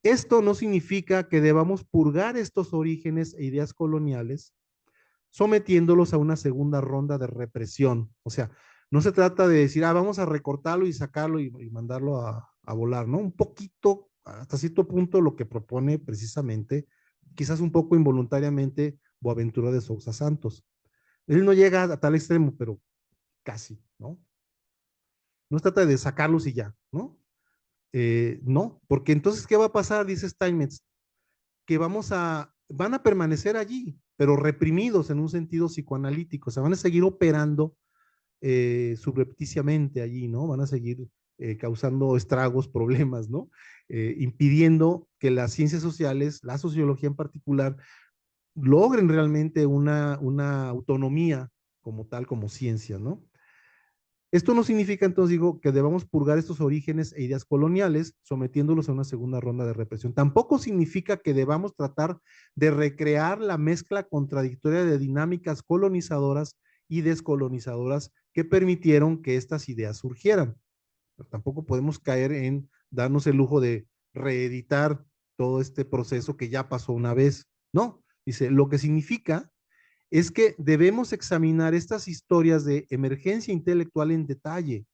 Esto no significa que debamos purgar estos orígenes e ideas coloniales, sometiéndolos a una segunda ronda de represión. O sea, no se trata de decir, vamos a recortarlo y sacarlo y mandarlo a volar, ¿no? Un poquito, hasta cierto punto, lo que propone precisamente, quizás un poco involuntariamente, Boaventura de Sousa Santos. Él no llega a tal extremo, pero casi, ¿no? No se trata de sacarlos y ya, ¿no? No, porque entonces, ¿qué va a pasar? Dice Steinmetz, que van a permanecer allí, pero reprimidos en un sentido psicoanalítico, o sea, van a seguir operando subrepticiamente allí, ¿no? Van a seguir causando estragos, problemas, ¿no? Impidiendo que las ciencias sociales, la sociología en particular, logren realmente una autonomía como tal, como ciencia, ¿no? Esto no significa, entonces, digo, que debamos purgar estos orígenes e ideas coloniales, sometiéndolos a una segunda ronda de represión. Tampoco significa que debamos tratar de recrear la mezcla contradictoria de dinámicas colonizadoras y descolonizadoras que permitieron que estas ideas surgieran. Pero tampoco podemos caer en darnos el lujo de reeditar todo este proceso que ya pasó una vez. No, dice, lo que significa es que debemos examinar estas historias de emergencia intelectual en detalle,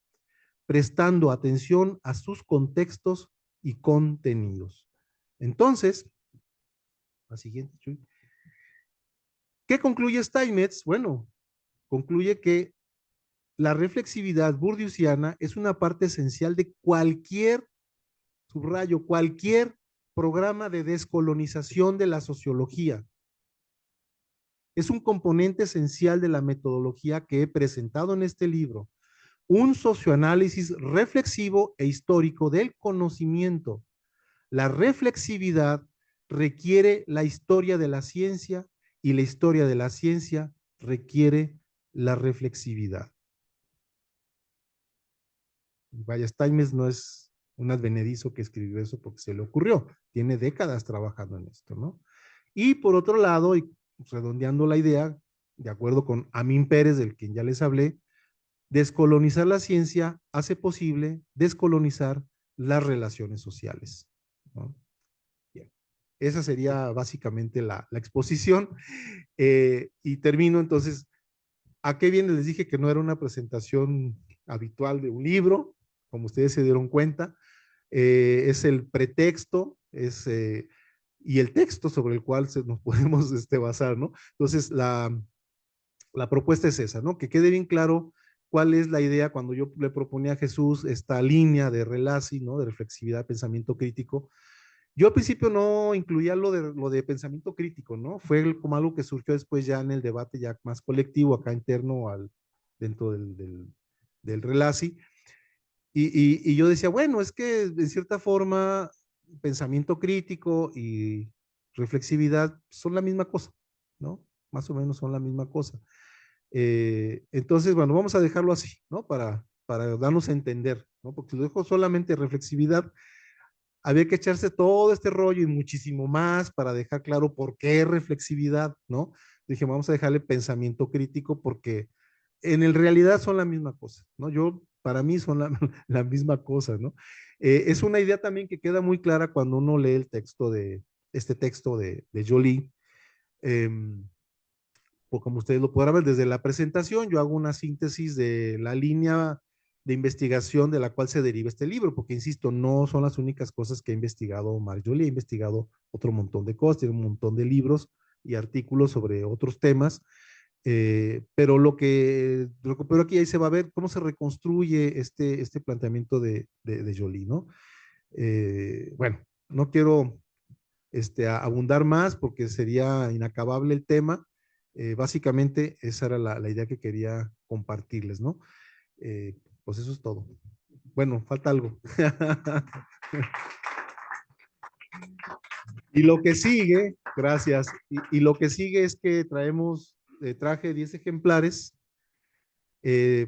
prestando atención a sus contextos y contenidos. Entonces, la siguiente, Chuy. ¿Qué concluye Steinmetz? Bueno, concluye que la reflexividad burdieusiana es una parte esencial de cualquier, subrayo, cualquier programa de descolonización de la sociología. Es un componente esencial de la metodología que he presentado en este libro, un socioanálisis reflexivo e histórico del conocimiento. La reflexividad requiere la historia de la ciencia y la historia de la ciencia requiere la reflexividad. Vaya, Steinmetz no es un advenedizo que escribió eso porque se le ocurrió, tiene décadas trabajando en esto, ¿no? Y por otro lado, y redondeando la idea, de acuerdo con Amin Pérez, del quien ya les hablé, descolonizar la ciencia hace posible descolonizar las relaciones sociales, ¿no? Bien. Esa sería básicamente la exposición. Y termino entonces, ¿a qué viene? Les dije que no era una presentación habitual de un libro, como ustedes se dieron cuenta. Es el pretexto, y el texto sobre el cual nos podemos basar, ¿no? Entonces, la propuesta es esa, ¿no? Que quede bien claro cuál es la idea cuando yo le proponía a Jesús esta línea de Relasi, ¿no? De reflexividad, pensamiento crítico. Yo al principio no incluía lo de pensamiento crítico, ¿no? Fue como algo que surgió después ya en el debate ya más colectivo, acá interno dentro del Relasi. Y yo decía, bueno, es que en cierta forma pensamiento crítico y reflexividad son la misma cosa, ¿no? Más o menos son la misma cosa. Entonces, bueno, vamos a dejarlo así, ¿no? Para darnos a entender, ¿no? Porque si lo dejo solamente reflexividad, había que echarse todo este rollo y muchísimo más para dejar claro por qué reflexividad, ¿no? Dije, vamos a dejarle pensamiento crítico porque en el realidad son la misma cosa, ¿no? Para mí son la misma cosa, ¿no? Es una idea también que queda muy clara cuando uno lee este texto de Joly. Pues como ustedes lo podrán ver desde la presentación, yo hago una síntesis de la línea de investigación de la cual se deriva este libro, porque insisto, no son las únicas cosas que ha investigado Marjorie, ha investigado otro montón de cosas, tiene un montón de libros y artículos sobre otros temas, pero pero aquí ahí se va a ver cómo se reconstruye este planteamiento de Joly, ¿no? Bueno, no quiero abundar más porque sería inacabable el tema. Básicamente esa era la idea que quería compartirles, ¿no? Pues eso es todo. Bueno, falta algo. Y lo que sigue, gracias, y lo que sigue es que traje 10 ejemplares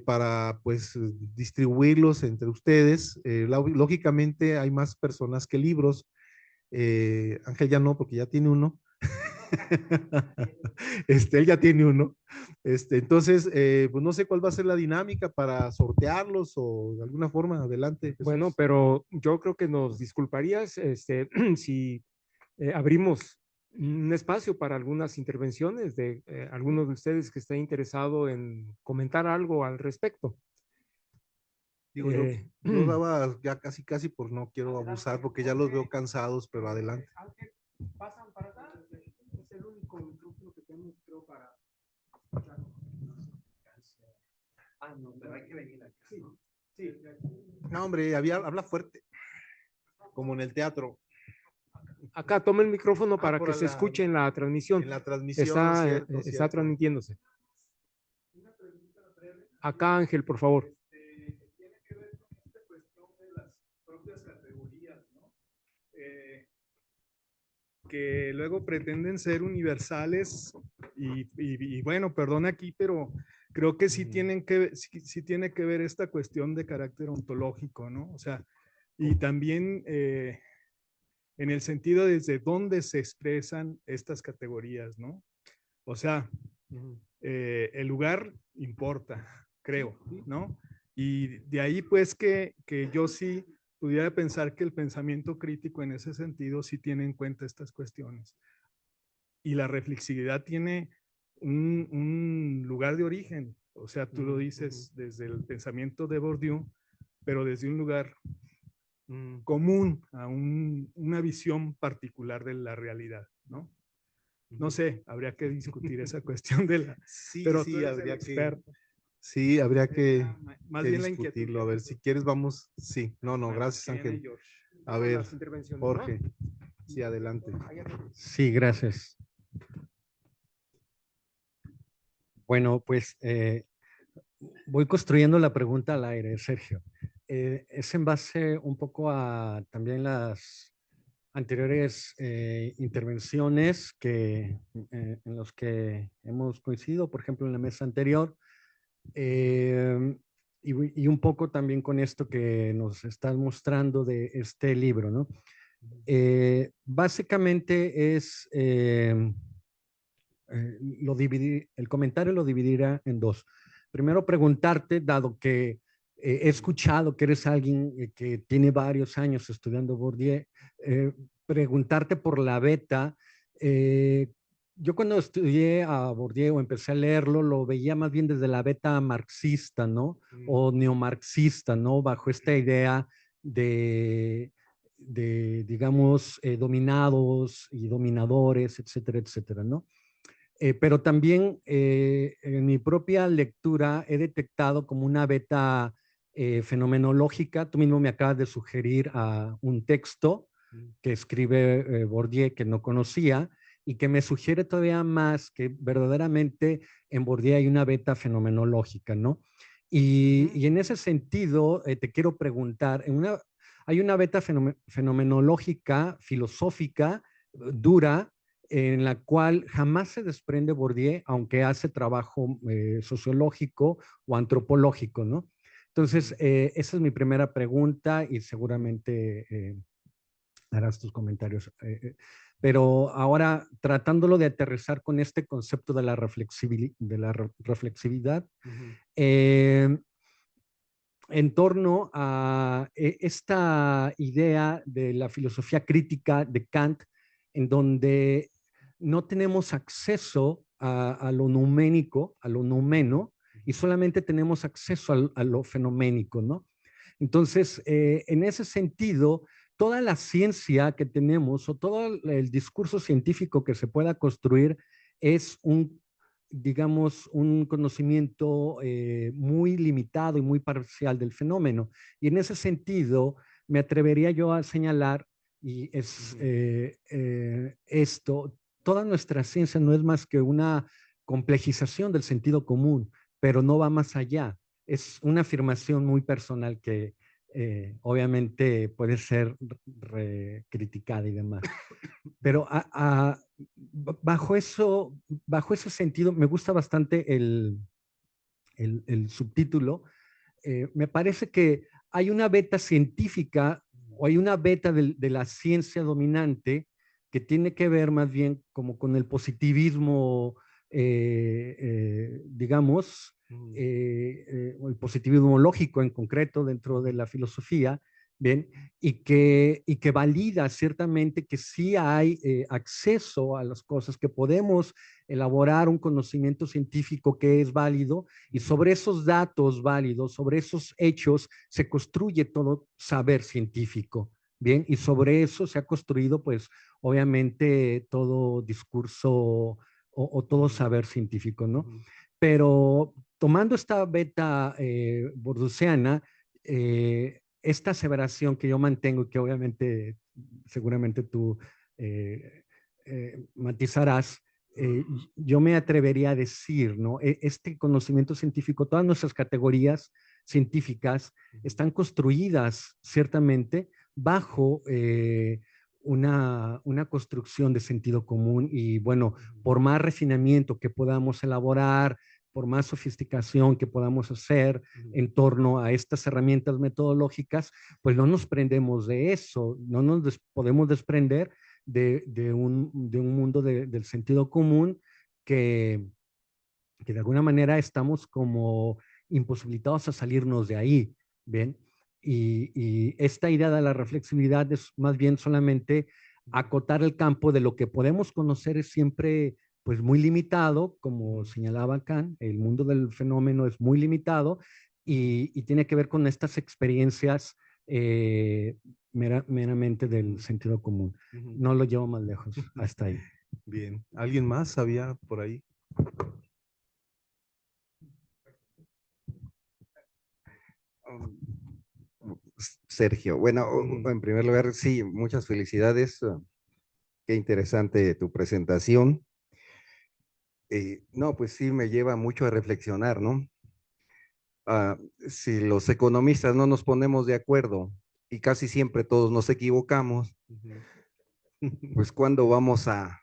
para pues distribuirlos entre ustedes. Lógicamente hay más personas que libros. Ángel ya no, porque ya tiene uno. Él ya tiene uno. Entonces, pues no sé cuál va a ser la dinámica para sortearlos o de alguna forma. Adelante, Bueno, Jesús. pero yo creo que nos disculparías si abrimos un espacio para algunas intervenciones de algunos de ustedes que esté interesado en comentar algo al respecto. Digo, yo daba ya casi, casi por no quiero abusar porque ya los veo cansados, pero adelante. Ángel, pasan para acá. Es el único micrófono que tenemos, creo, para. Ah, no, pero hay que venir acá. Sí, sí. No, hombre, habla fuerte, como en el teatro. Acá, toma el micrófono para por que se la- escuche en la transmisión. En la transmisión, Está, cierto, está cierto. transmitiéndose. Acá, Ángel, por favor. Tiene que ver con esta cuestión de las propias categorías, ¿no? Que luego pretenden ser universales y bueno, perdón aquí, pero creo que sí sí tiene que ver esta cuestión de carácter ontológico, ¿no? O sea, y también en el sentido desde dónde se expresan estas categorías, ¿no? O sea, el lugar importa, creo, ¿no? Y de ahí pues que yo sí pudiera pensar que el pensamiento crítico en ese sentido sí tiene en cuenta estas cuestiones. Y la reflexividad tiene un lugar de origen, o sea, tú lo dices desde el pensamiento de Bourdieu, pero desde un lugar común a una visión particular de la realidad, ¿no? No sé, habría que discutir esa cuestión de la... Sí, pero sí, tú eres habría el experto. sí, habría Más que bien la inquietud. discutirlo. A ver, si quieres, vamos. Sí, no, Bueno, gracias, que viene Ángel. George. A ver, Las intervenciones, Jorge. ¿no? Sí, adelante. Sí, gracias. Bueno, pues voy construyendo la pregunta al aire, Sergio. Es en base un poco a también las anteriores intervenciones en los que hemos coincidido, por ejemplo, en la mesa anterior, y un poco también con esto que nos estás mostrando de este libro, ¿no? Básicamente es, el comentario lo dividirá en dos. Primero preguntarte, dado que he escuchado que eres alguien que tiene varios años estudiando Bourdieu, preguntarte por la beta. Yo cuando estudié a Bourdieu o empecé a leerlo, lo veía más bien desde la beta marxista, ¿no? O neomarxista, ¿no? Bajo esta idea digamos, dominados y dominadores, etcétera, etcétera, ¿no? Pero también en mi propia lectura he detectado como una beta fenomenológica. Tú mismo me acabas de sugerir un texto que escribe Bourdieu que no conocía y que me sugiere todavía más que verdaderamente en Bourdieu hay una beta fenomenológica, ¿no? Y en ese sentido te quiero preguntar, hay una beta fenomenológica, filosófica, dura, en la cual jamás se desprende Bourdieu, aunque hace trabajo sociológico o antropológico, ¿no? Entonces, esa es mi primera pregunta y seguramente harás tus comentarios. Pero ahora, tratándolo de aterrizar con este concepto de la reflexividad, en torno a esta idea de la filosofía crítica de Kant, en donde no tenemos acceso a lo numénico, a lo numeno, y solamente tenemos acceso a lo fenoménico, ¿no? Entonces, en ese sentido, toda la ciencia que tenemos o todo el discurso científico que se pueda construir es digamos, un conocimiento muy limitado y muy parcial del fenómeno. Y en ese sentido, me atrevería yo a señalar y es esto, toda nuestra ciencia no es más que una complejización del sentido común, pero no va más allá. Es una afirmación muy personal que obviamente puede ser criticada y demás. Pero bajo ese sentido, me gusta bastante el subtítulo. Me parece que hay una beta científica o hay una beta de la ciencia dominante que tiene que ver más bien como con el positivismo, digamos, o el positivismo lógico en concreto dentro de la filosofía, ¿bien? Y que valida ciertamente que sí hay acceso a las cosas, que podemos elaborar un conocimiento científico que es válido y sobre esos datos válidos, sobre esos hechos, se construye todo saber científico, ¿bien? Y sobre eso se ha construido, pues, obviamente, todo discurso o todo saber científico, ¿no? Pero tomando esta beta bordusiana, esta aseveración que yo mantengo y que obviamente, seguramente tú matizarás, yo me atrevería a decir, ¿no? Este conocimiento científico, todas nuestras categorías científicas están construidas ciertamente bajo una construcción de sentido común y bueno, por más refinamiento que podamos elaborar, por más sofisticación que podamos hacer en torno a estas herramientas metodológicas, pues no nos prendemos de eso, no nos podemos desprender de un mundo del sentido común que de alguna manera estamos como imposibilitados a salirnos de ahí, ¿bien? Y esta idea de la reflexibilidad es más bien solamente acotar el campo de lo que podemos conocer es siempre pues muy limitado, como señalaba Kant, el mundo del fenómeno es muy limitado y tiene que ver con estas experiencias meramente del sentido común. No lo llevo más lejos, hasta ahí. Bien, ¿alguien más había por ahí? Sergio, bueno, en primer lugar, sí, muchas felicidades. Qué interesante tu presentación. No, pues sí, me lleva mucho a reflexionar, ¿no? Si los economistas no nos ponemos de acuerdo y casi siempre todos nos equivocamos, pues ¿cuándo vamos a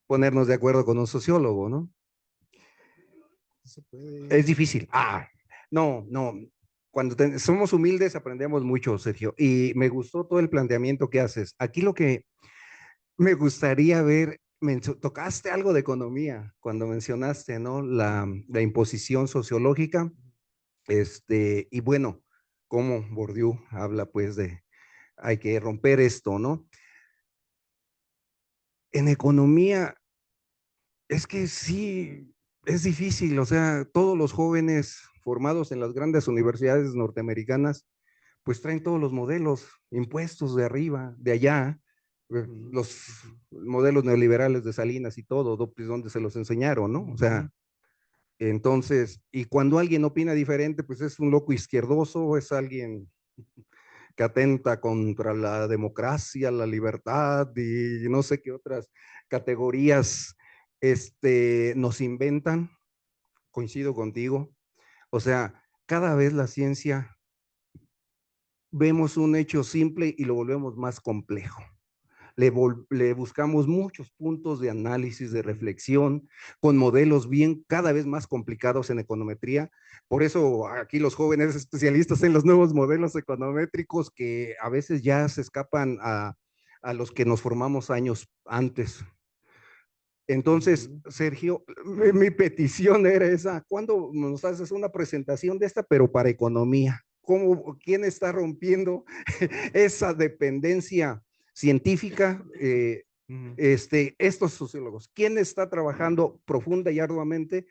ponernos de acuerdo con un sociólogo, no? Es difícil. No. Cuando somos humildes aprendemos mucho, Sergio, y me gustó todo el planteamiento que haces. Aquí lo que me gustaría ver, tocaste algo de economía cuando mencionaste, ¿no? La imposición sociológica, y bueno, como Bourdieu habla pues de, hay que romper esto, ¿no? En economía, es que sí, es difícil, o sea, todos los jóvenes formados en las grandes universidades norteamericanas, pues traen todos los modelos impuestos de arriba, de allá, los modelos neoliberales de Salinas y todo, pues donde se los enseñaron, ¿no? O sea, entonces, y cuando alguien opina diferente, pues es un loco izquierdoso, es alguien que atenta contra la democracia, la libertad y no sé qué otras categorías nos inventan. Coincido contigo. O sea, cada vez la ciencia vemos un hecho simple y lo volvemos más complejo. Le buscamos muchos puntos de análisis, de reflexión, con modelos bien cada vez más complicados en econometría. Por eso aquí los jóvenes especialistas en los nuevos modelos econométricos que a veces ya se escapan a los que nos formamos años antes. Entonces, Sergio, mi petición era esa, ¿cuándo nos haces una presentación de esta, pero para economía? ¿Quién está rompiendo esa dependencia científica? Estos sociólogos, ¿quién está trabajando profunda y arduamente?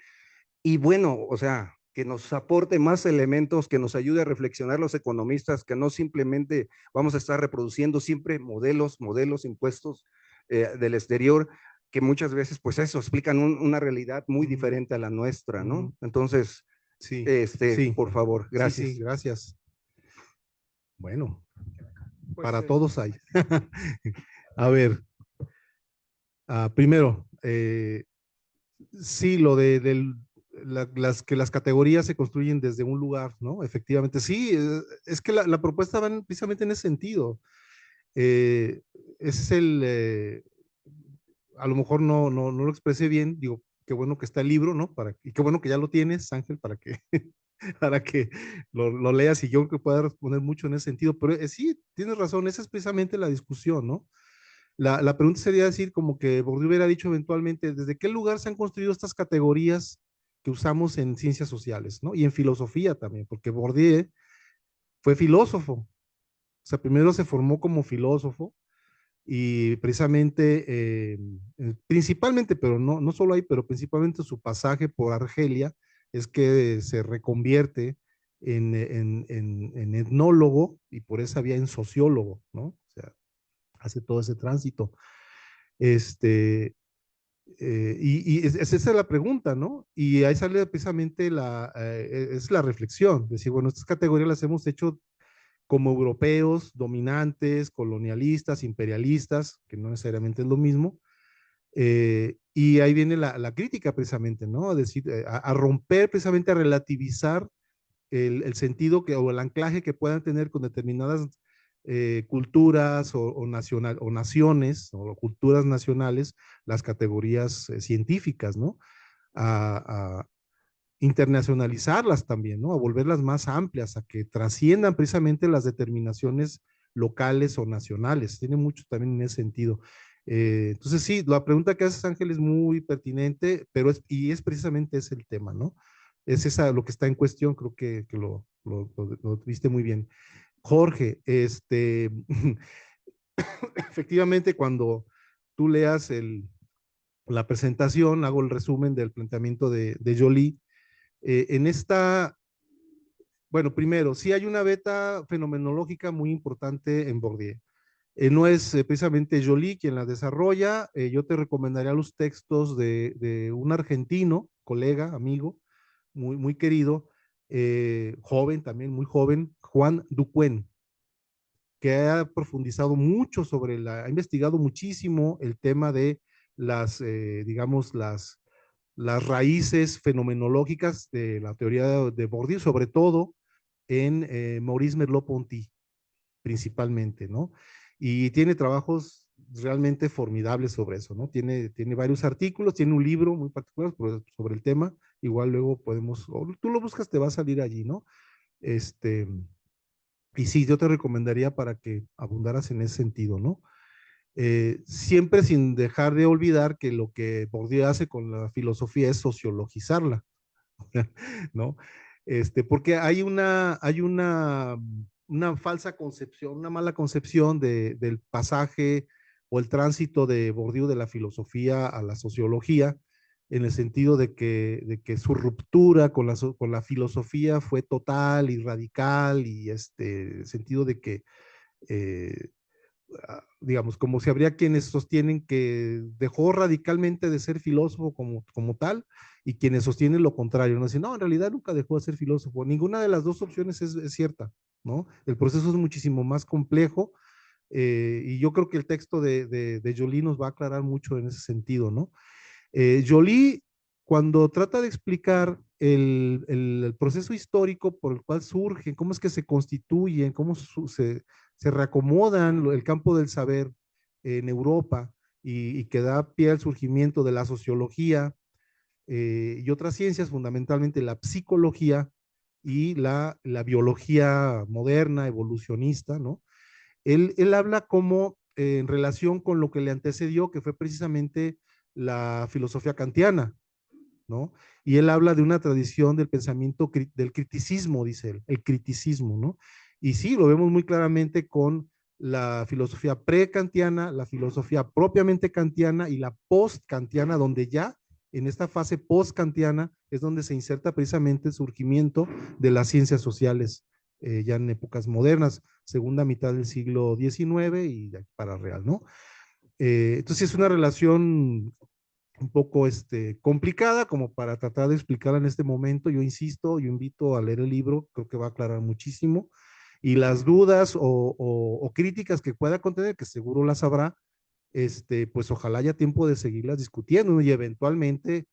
Y bueno, o sea, que nos aporte más elementos, que nos ayude a reflexionar los economistas, que no simplemente vamos a estar reproduciendo siempre modelos impuestos del exterior, que muchas veces, pues eso, explican una realidad muy diferente a la nuestra, ¿no? Entonces, sí, por favor, gracias. Sí, gracias. Bueno, Para todos hay. A ver, primero, sí, lo que las categorías se construyen desde un lugar, ¿no? Efectivamente, sí, es que la propuesta va precisamente en ese sentido. Ese es a lo mejor no lo expresé bien, digo, qué bueno que está el libro, ¿no? Y qué bueno que ya lo tienes, Ángel, para que, para que lo leas y yo que pueda responder mucho en ese sentido, pero sí, tienes razón, esa es precisamente la discusión, ¿no? La pregunta sería decir como que Bourdieu hubiera dicho eventualmente, ¿desde qué lugar se han construido estas categorías que usamos en ciencias sociales, ¿no? Y en filosofía también, porque Bourdieu fue filósofo, o sea, primero se formó como filósofo y precisamente, principalmente, pero no solo ahí, pero principalmente su pasaje por Argelia es que se reconvierte en etnólogo y por esa vía en sociólogo, ¿no? O sea, hace todo ese tránsito. Este, esa es la pregunta, ¿no? Y ahí sale precisamente es la reflexión, decir, bueno, estas categorías las hemos hecho como europeos, dominantes, colonialistas, imperialistas, que no necesariamente es lo mismo, y ahí viene la crítica precisamente, ¿no? A decir, a romper precisamente, a relativizar el sentido o el anclaje que puedan tener con determinadas culturas o naciones o culturas nacionales, las categorías científicas, ¿no? A internacionalizarlas también, ¿no? A volverlas más amplias, a que trasciendan precisamente las determinaciones locales o nacionales. Tiene mucho también en ese sentido. Entonces, sí, la pregunta que haces, Ángel, es muy pertinente, pero es precisamente ese el tema, ¿no? Es esa lo que está en cuestión, creo que lo viste muy bien. Jorge, efectivamente, cuando tú leas la presentación, hago el resumen del planteamiento de Joly. En esta, bueno, primero, sí hay una beta fenomenológica muy importante en Bourdieu. No es precisamente Joly quien la desarrolla. Yo te recomendaría los textos de un argentino, colega, amigo, muy querido, joven también, muy joven, Juan Ducuen, que ha profundizado mucho ha investigado muchísimo el tema de digamos, las raíces fenomenológicas de la teoría de Bourdieu, sobre todo en Maurice Merleau-Ponty, principalmente, ¿no? Y tiene trabajos realmente formidables sobre eso, ¿no? Tiene varios artículos, tiene un libro muy particular sobre el tema, igual luego podemos, o tú lo buscas, te va a salir allí, ¿no? Este, y sí, yo te recomendaría para que abundaras en ese sentido, ¿no? Siempre sin dejar de olvidar que lo que Bourdieu hace con la filosofía es sociologizarla, ¿no? Porque hay una falsa concepción, una mala concepción del pasaje o el tránsito de Bourdieu de la filosofía a la sociología, en el sentido de que su ruptura con la filosofía fue total y radical, y sentido de que eh, digamos, como si habría quienes sostienen que dejó radicalmente de ser filósofo como tal, y quienes sostienen lo contrario, ¿no? Dicen, no, en realidad nunca dejó de ser filósofo. Ninguna de las dos opciones es cierta, ¿no? El proceso es muchísimo más complejo, y yo creo que el texto de Joly nos va a aclarar mucho en ese sentido, ¿no? Joly, cuando trata de explicar el proceso histórico por el cual surgen, cómo es que se constituyen, cómo se reacomodan el campo del saber en Europa, y que da pie al surgimiento de la sociología y otras ciencias, fundamentalmente la psicología y la biología moderna, evolucionista, ¿no? Él habla como en relación con lo que le antecedió, que fue precisamente la filosofía kantiana, ¿no? Y él habla de una tradición del pensamiento, del criticismo, dice él, el criticismo, ¿no? Y sí, lo vemos muy claramente con la filosofía pre-kantiana, la filosofía propiamente kantiana y la post-kantiana, donde ya en esta fase post-kantiana es donde se inserta precisamente el surgimiento de las ciencias sociales, ya en épocas modernas, segunda mitad del siglo XIX y para real, ¿no? Entonces es una relación un poco complicada como para tratar de explicarla en este momento. Yo insisto, yo invito a leer el libro, creo que va a aclarar muchísimo. Y las dudas o críticas que pueda contener, que seguro las habrá, pues ojalá haya tiempo de seguirlas discutiendo, ¿no? Y eventualmente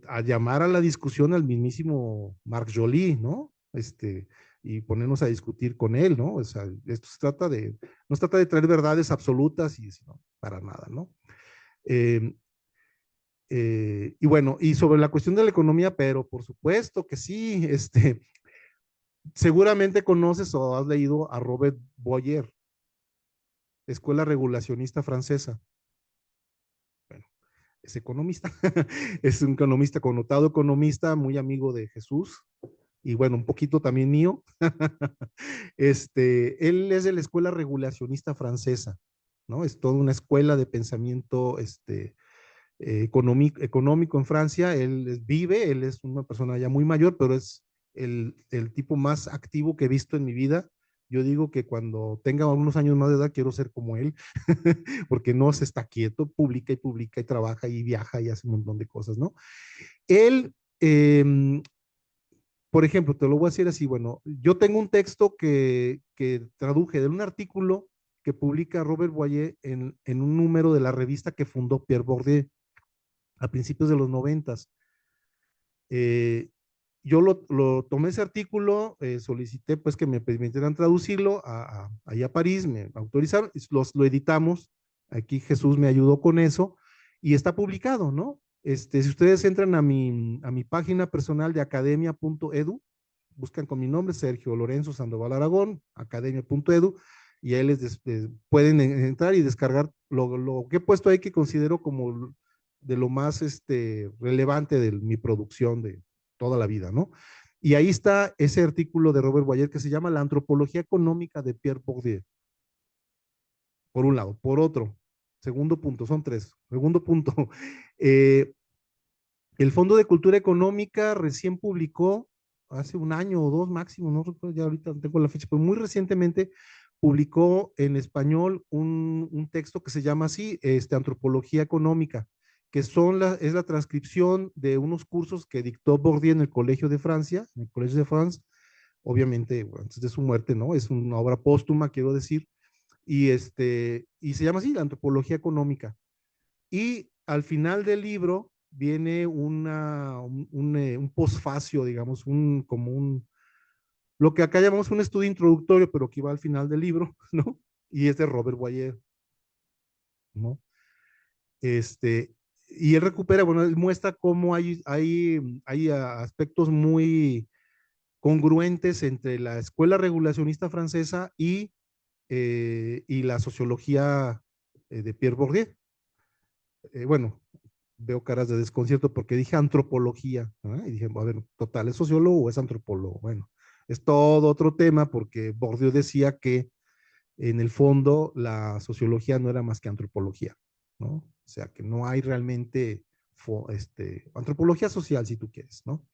a llamar a la discusión al mismísimo Marc Joly, ¿no? Y ponernos a discutir con él, ¿no? O sea, esto no se trata de traer verdades absolutas y no, para nada, ¿no? Eh, y bueno, y sobre la cuestión de la economía, pero por supuesto que sí, seguramente conoces o has leído a Robert Boyer, Escuela Regulacionista Francesa. Bueno, es economista, es un economista connotado, economista, muy amigo de Jesús, y bueno, un poquito también mío. Él es de la Escuela Regulacionista Francesa, ¿no? Es toda una escuela de pensamiento, económico en Francia. Él es una persona ya muy mayor, pero es el tipo más activo que he visto en mi vida. Yo digo que cuando tenga unos años más de edad quiero ser como él, porque no se está quieto, publica y trabaja y viaja y hace un montón de cosas, ¿no? Él, por ejemplo, te lo voy a decir así, bueno, yo tengo un texto que traduje de un artículo que publica Robert Boyer en un número de la revista que fundó Pierre Bourdieu a principios de los 90. Yo lo tomé ese artículo, solicité pues que me permitieran traducirlo allá a París, me autorizaron, lo editamos, aquí Jesús me ayudó con eso y está publicado, ¿no? Si ustedes entran a mi página personal de academia.edu, buscan con mi nombre, Sergio Lorenzo Sandoval Aragón, academia.edu, y ahí pueden entrar y descargar lo que he puesto ahí que considero como de lo más relevante de mi producción de toda la vida, ¿no? Y ahí está ese artículo de Robert Boyer que se llama La antropología económica de Pierre Bourdieu. Por un lado. Por otro, segundo punto, son tres. Segundo punto, el Fondo de Cultura Económica recién publicó, hace un año o dos máximo, no recuerdo, ya ahorita no tengo la fecha, pero muy recientemente publicó en español un texto que se llama así, Antropología Económica, que es la transcripción de unos cursos que dictó Bourdieu en el Colegio de Francia, en el Colegio de France, obviamente bueno, antes de su muerte, ¿no? Es una obra póstuma, quiero decir, y se llama así, la Antropología Económica. Y al final del libro viene un posfacio, digamos, lo que acá llamamos un estudio introductorio, pero que va al final del libro, ¿no? Y es de Robert Boyer, ¿no? Y él recupera, bueno, él muestra cómo hay aspectos muy congruentes entre la escuela regulacionista francesa y la sociología de Pierre Bourdieu. Bueno, veo caras de desconcierto porque dije antropología, ¿no? Y dije, a ver, total, ¿es sociólogo o es antropólogo? Bueno, es todo otro tema porque Bourdieu decía que en el fondo la sociología no era más que antropología, ¿no? O sea, que no hay realmente antropología social, si tú quieres, ¿no?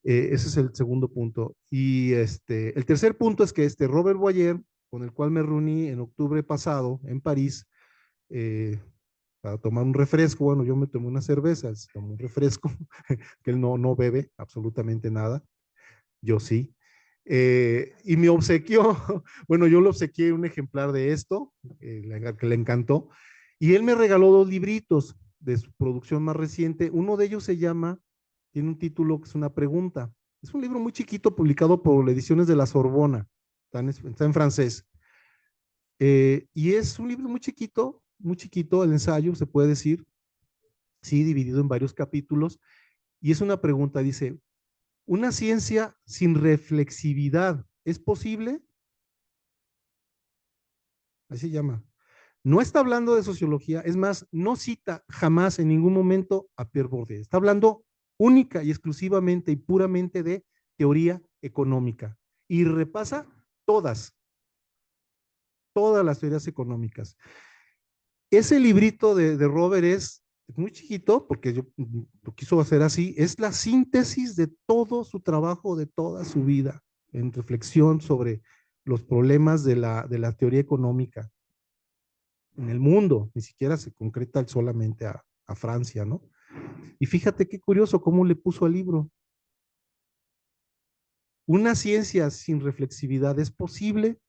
Ese es el segundo punto. Y el tercer punto es que Robert Boyer, con el cual me reuní en octubre pasado en París, para tomar un refresco, bueno, yo me tomé una cerveza, tomé un refresco, que él no bebe absolutamente nada, yo sí. Y me obsequió, bueno, yo le obsequié un ejemplar de esto, que le encantó, y él me regaló dos libritos de su producción más reciente. Uno de ellos tiene un título que es una pregunta. Es un libro muy chiquito publicado por Ediciones de la Sorbona, está en francés. Y es un libro muy chiquito, el ensayo, se puede decir, sí, dividido en varios capítulos. Y es una pregunta, dice, ¿una ciencia sin reflexividad es posible? Así se llama. No está hablando de sociología, es más, no cita jamás en ningún momento a Pierre Bourdieu. Está hablando única y exclusivamente y puramente de teoría económica. Y repasa todas las teorías económicas. Ese librito de Robert es muy chiquito, porque yo lo quiso hacer así, es la síntesis de todo su trabajo, de toda su vida, en reflexión sobre los problemas de la teoría económica en el mundo, ni siquiera se concreta solamente a Francia, ¿no? Y fíjate qué curioso cómo le puso al libro. ¿Una ciencia sin reflexividad es posible?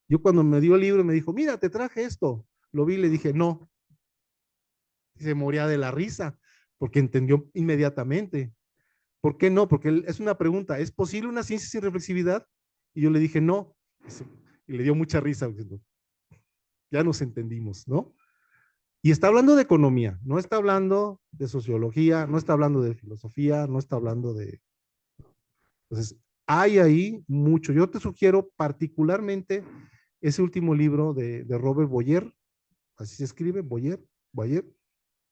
Yo cuando me dio el libro me dijo, mira, te traje esto. Lo vi y le dije, no. Y se moría de la risa porque entendió inmediatamente. ¿Por qué no? Porque es una pregunta, ¿es posible una ciencia sin reflexividad? Y yo le dije, no. Y le dio mucha risa. Diciendo, ya nos entendimos, ¿no? Y está hablando de economía, no está hablando de sociología, no está hablando de filosofía, no está hablando de... Entonces, hay ahí mucho. Yo te sugiero particularmente ese último libro de Robert Boyer, así se escribe, Boyer,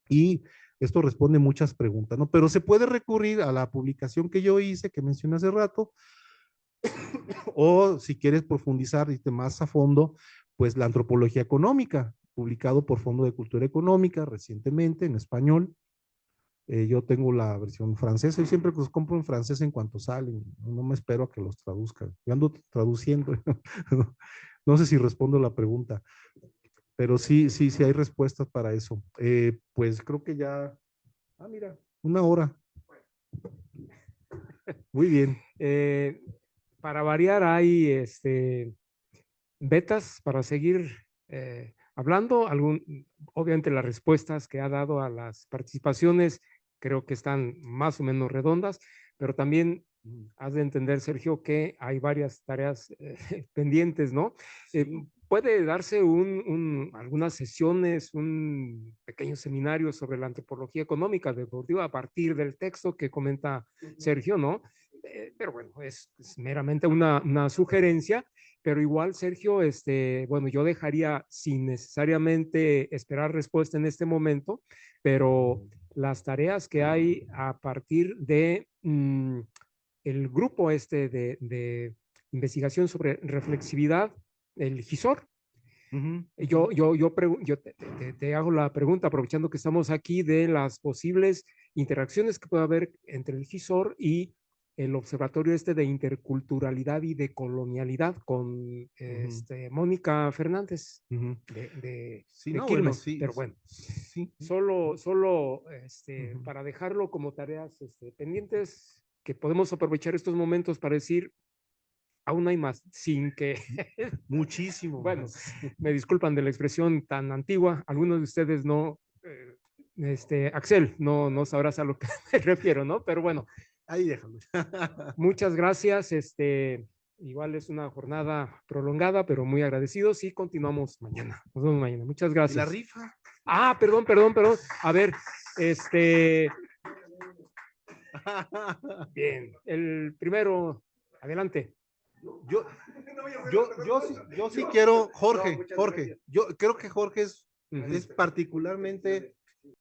y esto responde muchas preguntas, ¿no? Pero se puede recurrir a la publicación que yo hice, que mencioné hace rato, o si quieres profundizar más a fondo, pues la antropología económica, publicado por Fondo de Cultura Económica recientemente en español. Yo tengo la versión francesa y siempre los compro en francés en cuanto salen. No me espero a que los traduzcan. Yo ando traduciendo. No sé si respondo la pregunta, pero sí hay respuestas para eso. Pues creo que ya, mira, 1 hora. Muy bien. Para variar, hay betas para seguir hablando. Obviamente las respuestas que ha dado a las participaciones creo que están más o menos redondas, pero también has de entender, Sergio, que hay varias tareas pendientes, ¿no? Puede darse algunas sesiones, un pequeño seminario sobre la antropología económica deportiva a partir del texto que comenta Sergio, ¿no? Pero bueno, es meramente una sugerencia, pero igual, Sergio, bueno, yo dejaría sin necesariamente esperar respuesta en este momento, pero las tareas que hay a partir de el grupo de investigación sobre reflexividad, el GISOR. Yo te hago la pregunta, aprovechando que estamos aquí, de las posibles interacciones que puede haber entre el GISOR y el observatorio de interculturalidad y de colonialidad con Mónica Fernández Sí, de no, Quilmes. bueno, sí, Pero bueno, sí. solo para dejarlo como tareas pendientes, que podemos aprovechar estos momentos para decir, aún hay más, sin que... Muchísimo. Bueno, me disculpan de la expresión tan antigua, algunos de ustedes no, Axel, no sabrás a lo que me refiero, ¿no? Pero bueno. Ahí déjalo. Muchas gracias, igual es una jornada prolongada, pero muy agradecidos y continuamos mañana. Nos vemos mañana. Muchas gracias. ¿Y la rifa? Perdón. A ver, bien, el primero, adelante. Yo sí quiero, Jorge, yo creo que Jorge es particularmente